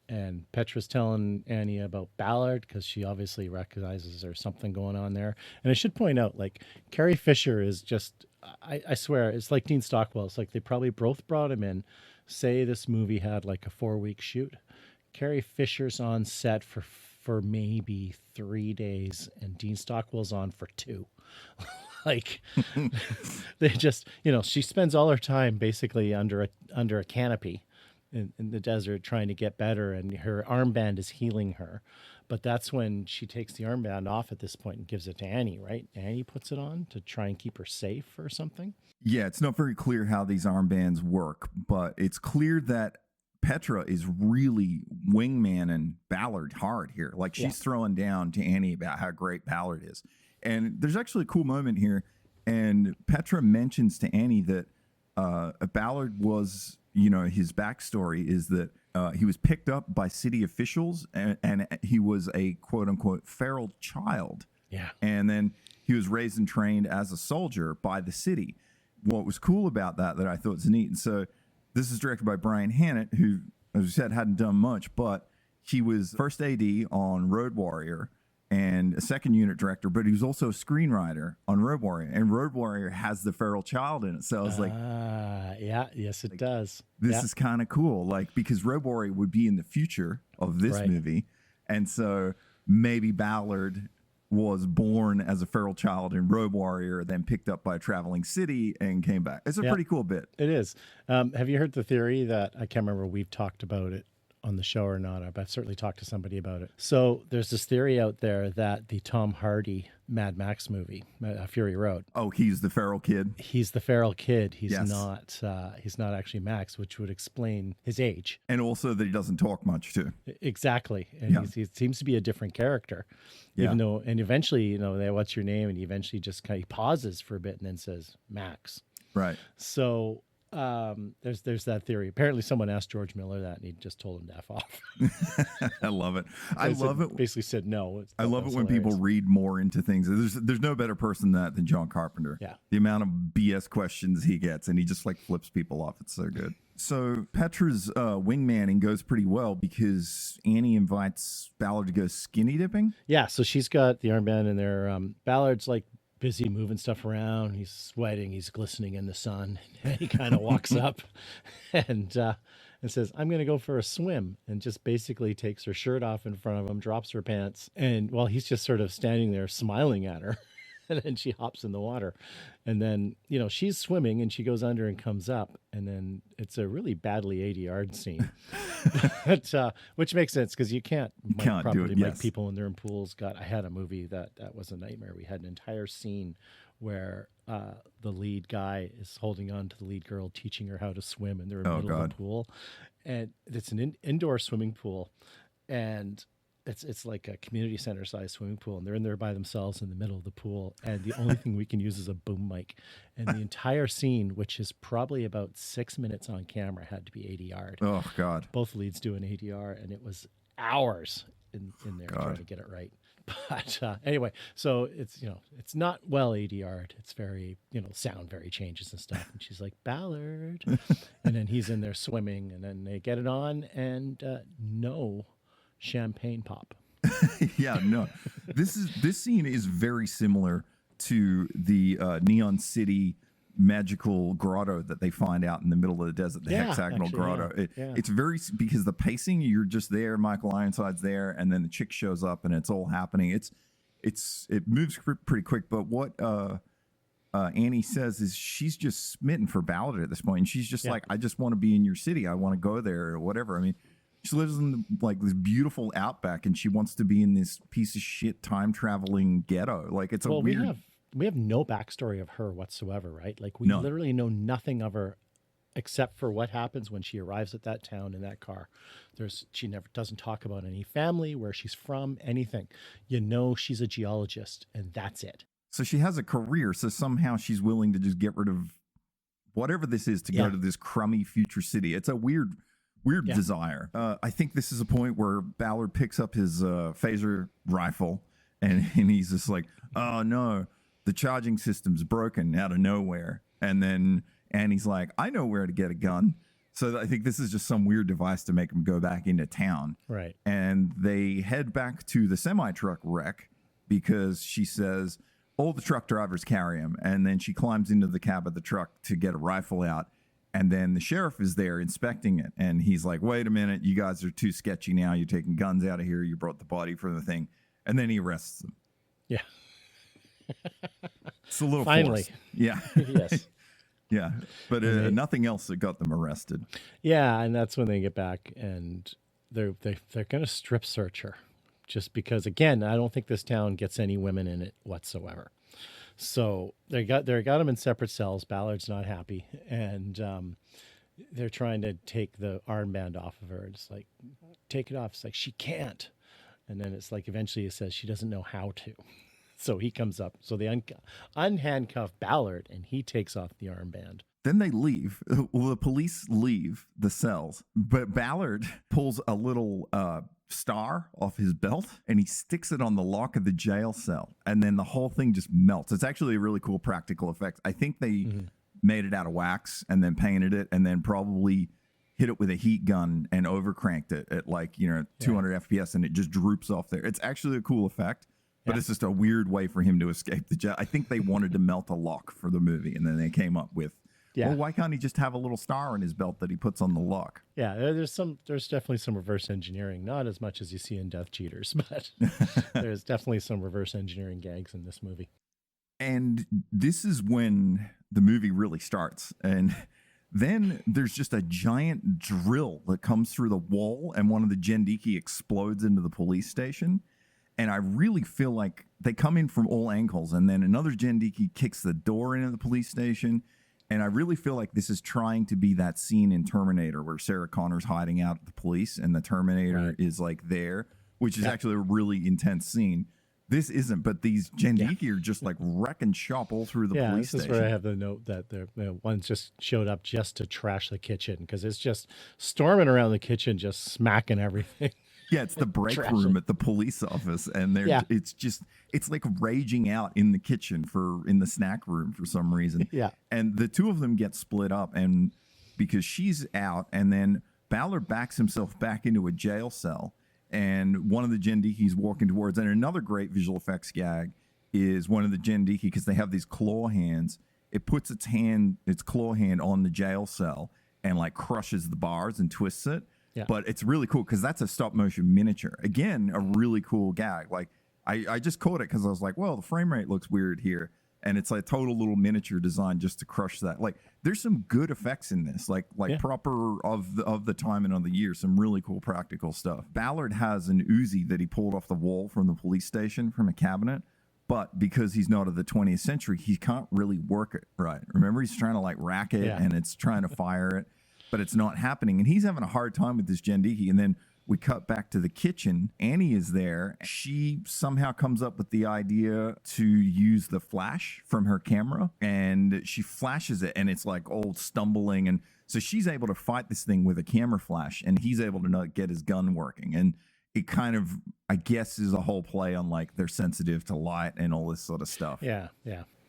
And Petra's telling Annie about Ballard because she obviously recognizes there's something going on there. And I should point out, like, Carrie Fisher is just, I swear, it's like Dean Stockwell. It's like they probably both brought him in. Say this movie had like a 4-week shoot. Carrie Fisher's on set for maybe 3 days, and Dean Stockwell's on for 2. Like, they just, she spends all her time basically under a canopy, in the desert trying to get better, and her armband is healing her. But that's when she takes the armband off at this point and gives it to Annie, right? Annie puts it on to try and keep her safe or something.
Yeah, it's not very clear how these armbands work, but it's clear that Petra is really wingman and Ballard hard here. Like she's throwing down to Annie about how great Ballard is. And there's actually a cool moment here. And Petra mentions to Annie that Ballard was, his backstory is that he was picked up by city officials and he was a quote unquote feral child.
Yeah.
And then he was raised and trained as a soldier by the city. What was cool about that I thought was neat. And so this is directed by Brian Hannett, who, as we said, hadn't done much, but he was first AD on Road Warrior and a second unit director, but he was also a screenwriter on Road Warrior. And Road Warrior has the feral child in it. So I was like,
yes, it does.
This is kind of cool. Like, because Road Warrior would be in the future of this movie. And so maybe Ballard was born as a feral child in Road Warrior, then picked up by a traveling city and came back. It's a pretty cool bit.
It is. Have you heard the theory that, I can't remember we've talked about it on the show or not, but I've certainly talked to somebody about it. So there's this theory out there that the Tom Hardy Mad Max movie, Fury Road.
Oh, he's the feral kid.
He's the feral kid. He's not. He's not actually Max, which would explain his age,
and also that he doesn't talk much too.
Exactly, and he seems to be a different character, even though. And eventually, they what's your name, and he eventually just kind of pauses for a bit and then says Max.
Right.
So. There's that theory. Apparently someone asked George Miller that and he just told him to F off.
I love it.
So I love it. Basically said no.
I love it when people read more into things. There's no better person than John Carpenter.
Yeah.
The amount of BS questions he gets and he just like flips people off. It's so good. So Petra's wingmanning goes pretty well because Annie invites Ballard to go skinny dipping.
Yeah. So she's got the armband in there. Ballard's like busy moving stuff around. He's sweating. He's glistening in the sun. And he kind of walks up and says, "I'm going to go for a swim," and just basically takes her shirt off in front of him, drops her pants. And while he's just sort of standing there smiling at her, and then she hops in the water. And then, she's swimming and she goes under and comes up. And then it's a really badly ADR'd scene, but, which makes sense because you can't probably make people when they're in pools. God, I had a movie that was a nightmare. We had an entire scene where the lead guy is holding on to the lead girl, teaching her how to swim, and they're in the middle of the pool. And it's an indoor swimming pool. And it's like a community center size swimming pool, and they're in there by themselves in the middle of the pool. And the only thing we can use is a boom mic. And the entire scene, which is probably about 6 minutes on camera, had to be ADR'd.
Oh God.
Both leads do an ADR, and it was hours in there trying to get it right. But anyway, so it's not well ADR'd. It's very, sound very changes and stuff. And she's like, "Ballard," and then he's in there swimming, and then they get it on, and no champagne pop.
Yeah, no. This scene is very similar to the Neon City magical grotto that they find out in the middle of the desert, the hexagonal grotto. It's very, because the pacing, you're just there, Michael Ironside's there, and then the chick shows up and it's all happening. It moves pretty quick, but what Annie says is she's just smitten for Ballard at this point, and she's just like, "I just want to be in your city. I want to go there," or whatever. I mean, she lives in this beautiful outback, and she wants to be in this piece of shit time traveling ghetto. Like, it's weird.
We have no backstory of her whatsoever, right? Like, we literally know nothing of her except for what happens when she arrives at that town in that car. She never doesn't talk about any family, where she's from, anything. She's a geologist, and that's it.
So she has a career. So somehow she's willing to just get rid of whatever this is to go to this crummy future city. It's a weird desire. I think this is a point where Ballard picks up his phaser rifle and he's just like, "Oh no, the charging system's broken," out of nowhere. And then Annie's like, "I know where to get a gun." So I think this is just some weird device to make him go back into town.
Right.
And they head back to the semi-truck wreck because she says all the truck drivers carry him. And then she climbs into the cab of the truck to get a rifle out. And then the sheriff is there inspecting it. And he's like, "Wait a minute, you guys are too sketchy now. You're taking guns out of here. You brought the body for the thing." And then he arrests them.
Yeah.
It's a little
finally
forced. Yeah.
Yes.
Yeah, but nothing else that got them arrested.
Yeah, and that's when they get back and they're going to strip search her, just because. Again, I don't think this town gets any women in it whatsoever. So they got them in separate cells. Ballard's not happy, and they're trying to take the armband off of her. It's like, take it off. It's like, she can't. And then it's like, eventually it says she doesn't know how to. So he comes up. So they unhandcuff Ballard, and he takes off the armband.
Then they leave. Well, the police leave the cells, but Ballard pulls a little star off his belt and he sticks it on the lock of the jail cell. And then the whole thing just melts. It's actually a really cool practical effect. I think they made it out of wax and then painted it and then probably hit it with a heat gun and overcranked it at 200 FPS, and it just droops off there. It's actually a cool effect. But it's just a weird way for him to escape the jail. I think they wanted to melt a lock for the movie, and then they came up with, well, why can't he just have a little star on his belt that he puts on the lock?
Yeah, there's definitely some reverse engineering, not as much as you see in Death Cheaters, but there's definitely some reverse engineering gags in this movie.
And this is when the movie really starts. And then there's just a giant drill that comes through the wall, and one of the Jendiki explodes into the police station. And I really feel like they come in from all angles, and then another Jendiki kicks the door into the police station. And I really feel like this is trying to be that scene in Terminator where Sarah Connor's hiding out at the police and the Terminator is like there, which is actually a really intense scene. This isn't, but these Jendiki are just like wrecking shop all through the police station.
This is where I have the note that one just showed up just to trash the kitchen, because it's just storming around the kitchen, just smacking everything.
Yeah, it's the break room at the police office, and it's like raging out in the kitchen in the snack room for some reason.
Yeah.
And the two of them get split up, and because she's out, and then Ballard backs himself back into a jail cell, and one of the Jendiki's walking towards, and another great visual effects gag is one of the Jendiki, because they have these claw hands, it puts its claw hand on the jail cell and like crushes the bars and twists it. Yeah. But it's really cool because that's a stop motion miniature. Again, a really cool gag. Like I just caught it because I was like, well, the frame rate looks weird here. And it's like total little miniature design just to crush that. Like there's some good effects in this, like proper of the time and of the year, some really cool practical stuff. Ballard has an Uzi that he pulled off the wall from the police station from a cabinet. But because he's not of the 20th century, he can't really work it right. Remember, he's trying to like rack it and it's trying to fire it. But it's not happening. And he's having a hard time with this Jendiki. And then we cut back to the kitchen. Annie is there. She somehow comes up with the idea to use the flash from her camera. And she flashes it. And it's like all stumbling. And so she's able to fight this thing with a camera flash. And he's able to not get his gun working. And it kind of, I guess, is a whole play on like they're sensitive to light and all this sort of stuff.
Yeah.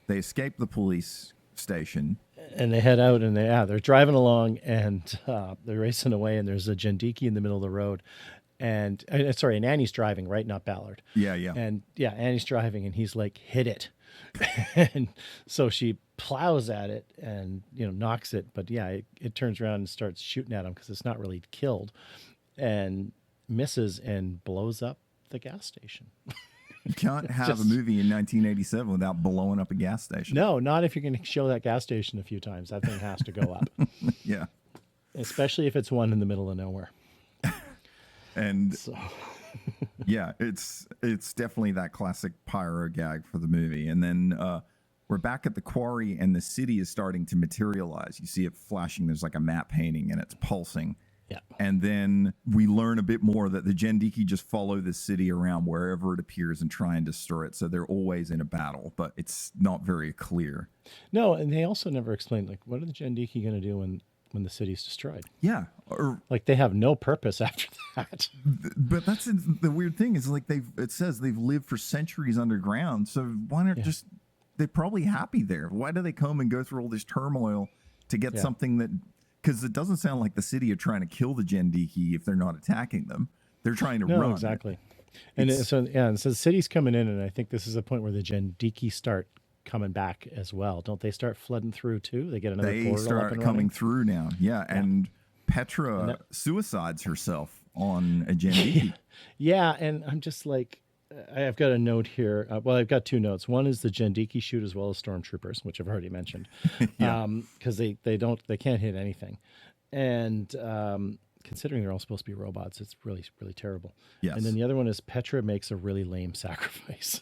They escape the police station.
And they head out, and they're driving along, and they're racing away, and there's a Jendiki in the middle of the road, and Annie's driving, right? Not Ballard.
Yeah.
And Annie's driving, and he's like, hit it. And so she plows at it and, knocks it. But it turns around and starts shooting at him because it's not really killed, and misses and blows up the gas station.
You can't have a movie in 1987 without blowing up a gas station.
No, not if you're going to show that gas station a few times. That thing has to go up.
Yeah.
Especially if it's one in the middle of nowhere.
And yeah, it's definitely that classic pyro gag for the movie. And then we're back at the quarry, and the city is starting to materialize. You see it flashing. There's like a map painting, and it's pulsing.
Yeah.
And then we learn a bit more that the Jendiki just follow the city around wherever it appears and try and destroy it. So they're always in a battle, but it's not very clear.
No, and they also never explained, like, what are the Jendiki going to do when the city's destroyed?
Yeah.
Like, they have no purpose after that.
But that's the weird thing is, like, it says they've lived for centuries underground. So why not just, they're probably happy there. Why do they come and go through all this turmoil to get something that... Because it doesn't sound like the city are trying to kill the Jendiki if they're not attacking them. They're trying to run.
No, exactly. And so the city's coming in, and I think this is a point where the Jendiki start coming back as well. Don't they start flooding through too? They get another portal up and running? They start coming
through now. Yeah, and Petra suicides herself on a Jendiki.
Yeah, and I'm just like, I've got a note here. Well, I've got two notes. One is the Jendiki shoot as well as stormtroopers, which I've already mentioned,
Yeah.
because they can't hit anything, and considering they're all supposed to be robots, it's really really terrible. And then
Yes.
the other one is Petra makes a really lame sacrifice.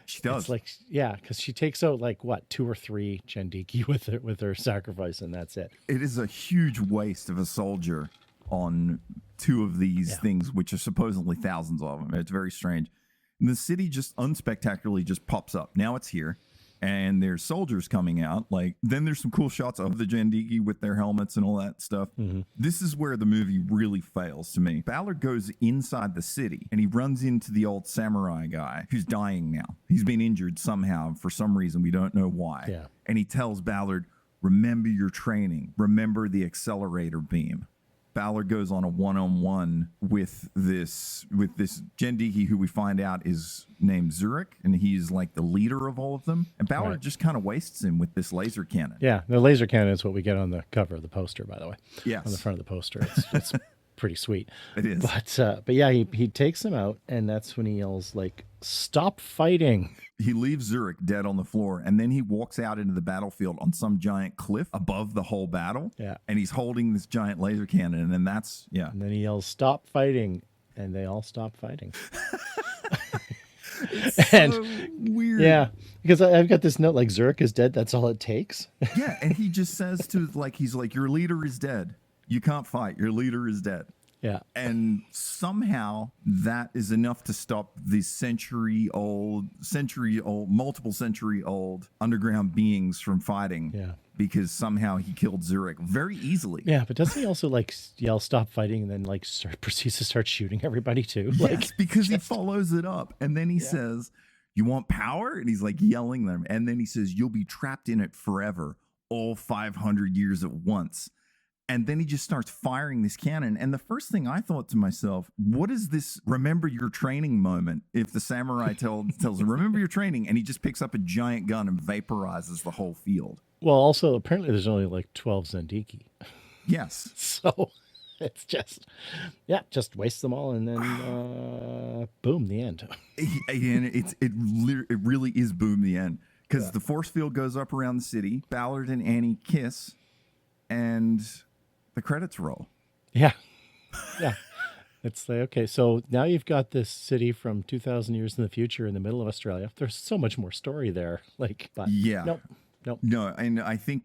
She
It's
does.
like, yeah, because she takes out like what, two or three Jendiki with her sacrifice, and that's it.
It is a huge waste of a soldier on two of these
Yeah.
things, which are supposedly thousands of them. It's very strange. And the city just unspectacularly just pops up. Now it's here, and there's soldiers coming out. Like, then there's some cool shots of the Jandiki with their helmets and all that stuff. This is where the movie really fails to me. Ballard goes inside the city, and he runs into the old samurai guy who's dying now. He's been injured somehow for some reason. We don't know why.
Yeah.
And he tells Ballard, remember your training. Remember the accelerator beam. Ballard goes on a one-on-one with this Jendiki, who we find out is named Zurich, and he's like the leader of all of them. And Ballard
Right.
just kind of wastes him with this laser cannon.
Yeah, the laser cannon is what we get on the cover of the poster, by the way.
Yes.
On the front of the poster, it's pretty sweet.
It is.
But yeah, he takes him out, and that's when he yells like, "Stop fighting!"
He leaves Zurich dead on the floor, and then he walks out into the battlefield on some giant cliff above the whole battle.
Yeah.
And he's holding this giant laser cannon, and that's, yeah.
And then he yells, "Stop fighting!" And they all stop fighting. And
So weird.
yeah, because I've got this note like, Zurich is dead. That's all it takes.
Yeah, and he just says to, like, he's like, your leader is dead. You can't fight. Your leader is dead.
Yeah.
And somehow that is enough to stop the multiple century old underground beings from fighting.
Yeah.
Because somehow he killed Zurich very easily.
Yeah, but doesn't he also like yell "Stop fighting" and then like proceeds to start shooting everybody too?
Yes,
Like,
because he follows it up. And then he says, you want power? And he's like yelling them. And then he says, you'll be trapped in it forever, all 500 years at once. And then he just starts firing this cannon. And the first thing I thought to myself, what is this remember your training moment? If the samurai tells him, remember your training, and he just picks up a giant gun and vaporizes the whole field.
well, also apparently there's only like 12 Zendiki,
Yes.
so it's just waste them all, and then boom, the end.
And it really is boom the end. Because the force field goes up around the city. Ballard and Annie kiss, and the credits roll.
Yeah, yeah. It's like, okay, so now you've got this city from 2,000 years in the future in the middle of Australia. There's so much more story there. Like, but
Yeah.
nope.
No, and I think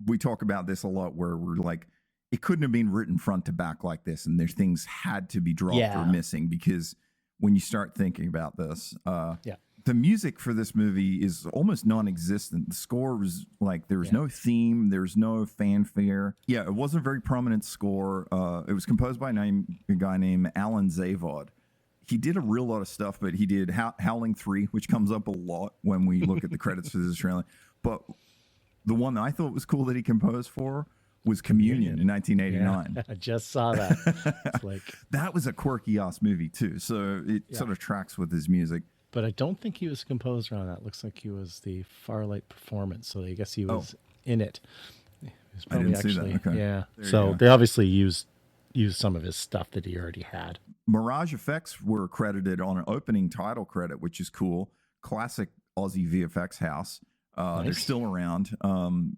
we talk about this a lot where we're like, it couldn't have been written front to back like this, and there's things had to be dropped
Yeah.
or missing, because when you start thinking about this,
Yeah.
the music for this movie is almost non-existent. The score was like, there was no theme, there's no fanfare. Yeah, it wasn't a very prominent score. It was composed by a guy named Alan Zavod. He did a real lot of stuff, but he did Howling 3, which comes up a lot when we look at the credits for this Australian. But the one that I thought was cool that he composed for was Communion in 1989.
Yeah, I just saw that. It's like,
That was a quirky ass movie too, so it sort of tracks with his music.
but I don't think he was a composer on that. Looks like he was the Farlight Performance, so I guess he was in it. He was
I didn't see that. Okay.
Yeah.
There you
So
go.
they obviously used some of his stuff that he already had.
Mirage Effects were credited on an opening title credit, which is cool. Classic Aussie VFX house. They're
Nice.
still around.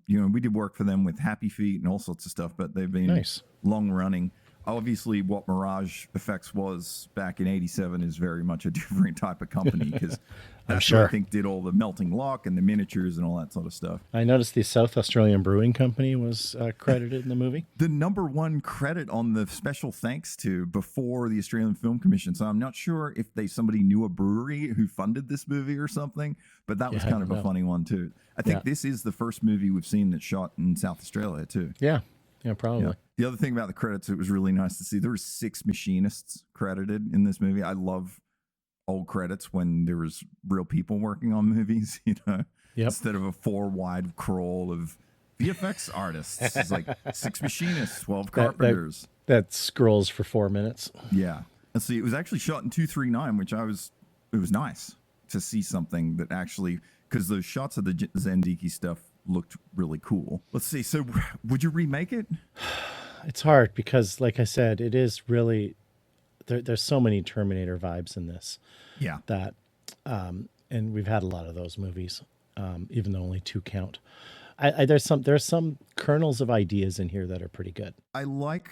We did work for them with Happy Feet and all sorts of stuff, but they've been
Nice.
long running. Obviously, what Mirage Effects was back in '87 is very much a different type of company, because that's who
sure.
I think did all the melting lock and the miniatures and all that sort of stuff.
I noticed the South Australian Brewing Company was credited in the movie.
The number one credit on the special thanks to before the Australian Film Commission. So I'm not sure if somebody knew a brewery who funded this movie or something, but that was
Yeah, I
kind of
don't
a
know.
funny one too. I think
Yeah.
this is the first movie we've seen that's shot in South Australia too.
Yeah. Yeah, probably.
Yeah. The other thing about the credits, it was really nice to see there were 6 machinists credited in this movie. I love old credits when there was real people working on movies,
Yep.
instead of a 4-wide crawl of VFX artists. It's like 6 machinists, 12 carpenters.
That scrolls for 4 minutes.
Yeah. And see, it was actually shot in 239, which it was nice to see something that actually, because those shots of the Zendiki stuff looked really cool. Let's see. So would you remake it?
It's hard because, like I said, it is really there's so many Terminator vibes in this.
Yeah.
That, and we've had a lot of those movies, even though only two count. There's some kernels of ideas in here that are pretty good.
I like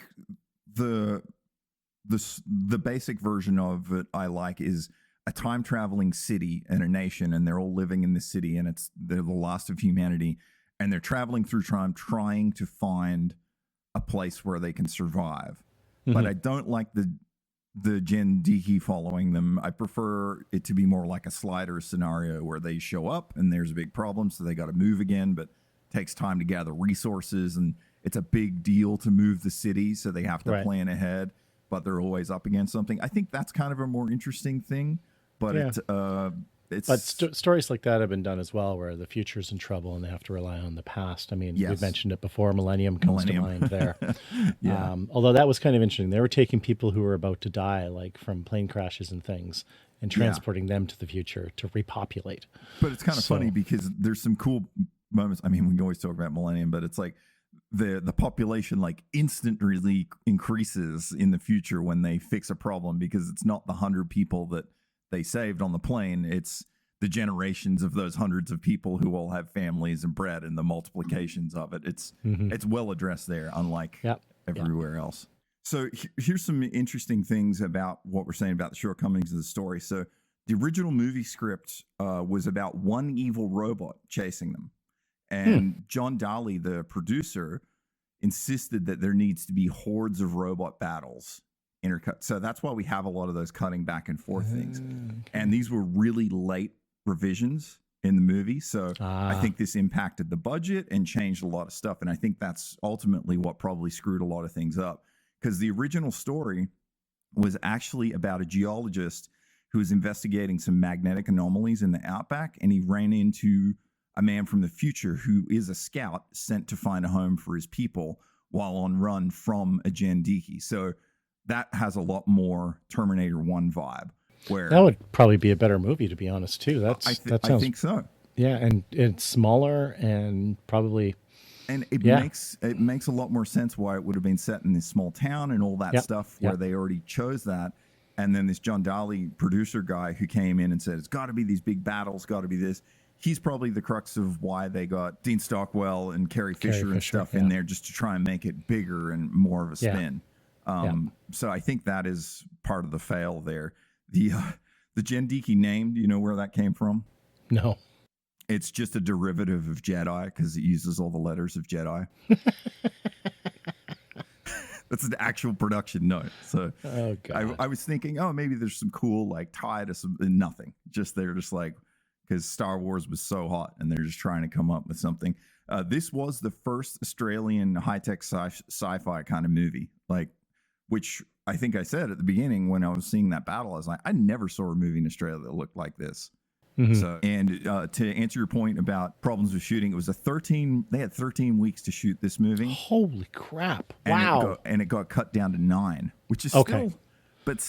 the basic version of it. I like is a time traveling city and a nation, and they're all living in this city, and they're the last of humanity, and they're traveling through time trying to find a place where they can survive. Mm-hmm. But I don't like the Gen Diki following them. I prefer it to be more like a Slider scenario where they show up and there's a big problem, so they got to move again, but it takes time to gather resources, and it's a big deal to move the city, so they have to plan ahead, but they're always up against something. I think that's kind of a more interesting thing, but
stories like that have been done as well, where the future's in trouble and they have to rely on the past. I mean, we've mentioned it before. Millennium comes to mind there. Yeah. Although that was kind of interesting. They were taking people who were about to die, like from plane crashes and things, and transporting them to the future to repopulate.
But it's kind of funny because there's some cool moments. I mean, we can always talk about Millennium, but it's like the population like instantly increases in the future when they fix a problem, because it's not the 100 people that they saved on the plane. It's the generations of those hundreds of people who all have families and bread, and the multiplications of it. It's well addressed there, unlike everywhere else. So here's some interesting things about what we're saying about the shortcomings of the story. So the original movie script was about one evil robot chasing them. And John Daly, the producer, insisted that there needs to be hordes of robot battles intercut. So that's why we have a lot of those cutting back and forth things. Okay. And these were really late revisions in the movie. So I think this impacted the budget and changed a lot of stuff. And I think that's ultimately what probably screwed a lot of things up, because the original story was actually about a geologist who was investigating some magnetic anomalies in the outback, and he ran into a man from the future who is a scout sent to find a home for his people while on run from a Gen Diki. So that has a lot more Terminator 1 vibe. Where
that would probably be a better movie, to be honest, too. I
think so.
Yeah, and it's smaller and probably...
And it makes a lot more sense why it would have been set in this small town and all that stuff where they already chose that. And then this John Daly producer guy who came in and said, it's got to be these big battles, got to be this. He's probably the crux of why they got Dean Stockwell and Carrie Fisher and stuff in there, just to try and make it bigger and more of a spin. So I think that is part of the fail there. The Gen Diki name, do you know where that came from?
No.
It's just a derivative of Jedi, because it uses all the letters of Jedi. That's an actual production note. So I was thinking, maybe there's some cool like tie to some, nothing. Just they're just like, because Star Wars was so hot and they're just trying to come up with something. This was the first Australian high-tech sci-fi kind of movie, like, which I think I said at the beginning when I was seeing that battle, I was like, I never saw a movie in Australia that looked like this. So, and to answer your point about problems with shooting, it was they had 13 weeks to shoot this movie.
Holy crap.
Wow. And it got cut down to 9, which is
that's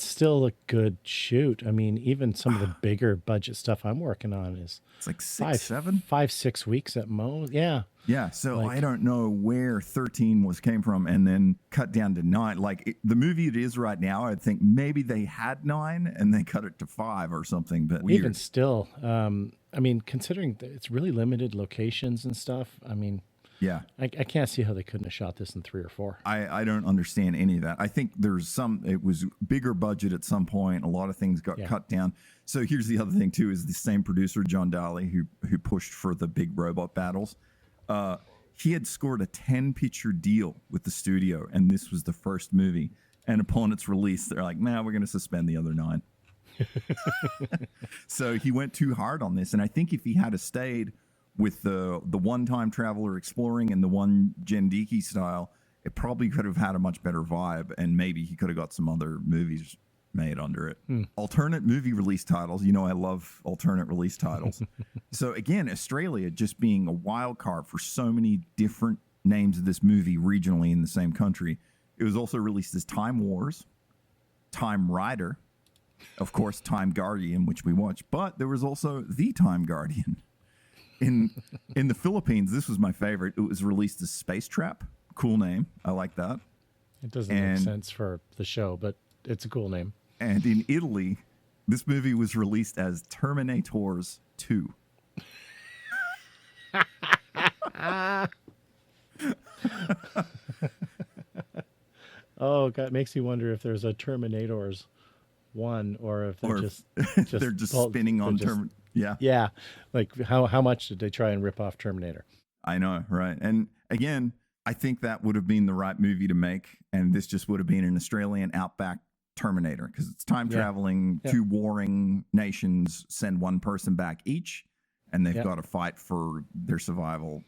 still a good shoot. I mean, even some of the bigger budget stuff I'm working on is
it's like 5-6
weeks at most. Yeah.
Yeah. So I don't know where 13 came from and then cut down to 9. Like the movie it is right now, I'd think maybe they had 9 and they cut it to 5 or something. But
even still, I mean, considering that it's really limited locations and stuff, I mean,
yeah,
I can't see how they couldn't have shot this in 3 or 4.
I don't understand any of that. I think it was bigger budget at some point. A lot of things got cut down. So here's the other thing too, is the same producer, John Daly, who pushed for the big robot battles. He had scored a 10-picture deal with the studio, and this was the first movie. And upon its release, they're like, we're going to suspend the other 9. So he went too hard on this. And I think if he had stayed with the one time traveler exploring and the one Gen Diki style, it probably could have had a much better vibe, and maybe he could have got some other movies made under it. Alternate movie release titles. You know, I love alternate release titles. So again, Australia just being a wild card for so many different names of this movie regionally in the same country. It was also released as Time Wars, Time Rider, of course, Time Guardian, which we watched, but there was also The Time Guardian. In the Philippines, this was my favorite. It was released as Space Trap. Cool name. I like that.
It doesn't make sense for the show, but it's a cool name.
And in Italy, this movie was released as Terminators 2.
Oh, God, it makes you wonder if there's a Terminators 1 or if they're just
they're just spinning on Terminator. Yeah.
Yeah. Like how much did they try and rip off Terminator?
I know, right. And again, I think that would have been the right movie to make. And this just would have been an Australian outback Terminator because it's time traveling. Two warring nations send one person back each, and they've got to fight for their survival.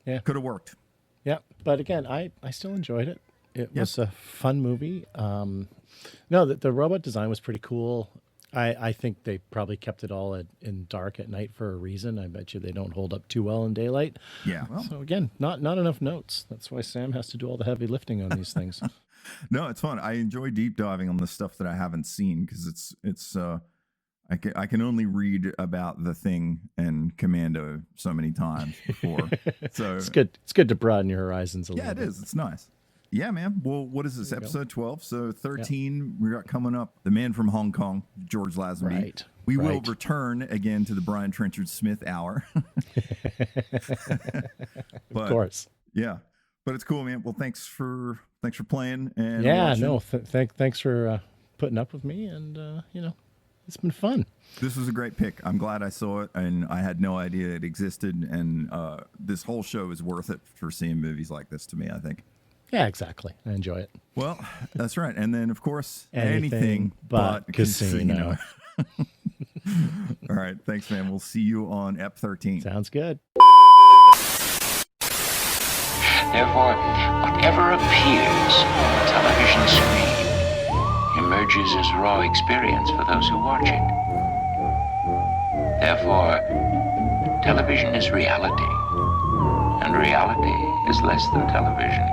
Yeah. Could have worked.
Yeah. But again, I still enjoyed it. It was a fun movie. No, the robot design was pretty cool. I think they probably kept it all in dark at night for a reason. I bet you they don't hold up too well in daylight.
Yeah. Well.
So again, not enough notes. That's why Sam has to do all the heavy lifting on these things.
No, it's fun. I enjoy deep diving on the stuff that I haven't seen because it's I can only read about The Thing and Commando so many times before. So
it's good. It's good to broaden your horizons a little bit.
Yeah, it is. It's nice. Yeah, man. Well, what is this, episode 12? So 13, we got coming up The Man from Hong Kong, George Lazenby.
Right.
We will return again to the Brian Trenchard Smith hour.
Of course.
Yeah. But it's cool, man. Well, thanks for playing. And
thanks for putting up with me. And, it's been fun.
This was a great pick. I'm glad I saw it, and I had no idea it existed. And this whole show is worth it for seeing movies like this to me, I think.
Yeah, exactly. I enjoy it.
Well, that's right. And then, of course,
anything but casino.
All right. Thanks, man. We'll see you on Ep 13.
Sounds good.
Therefore, whatever appears on the television screen emerges as raw experience for those who watch it. Therefore, television is reality, and reality is less than television.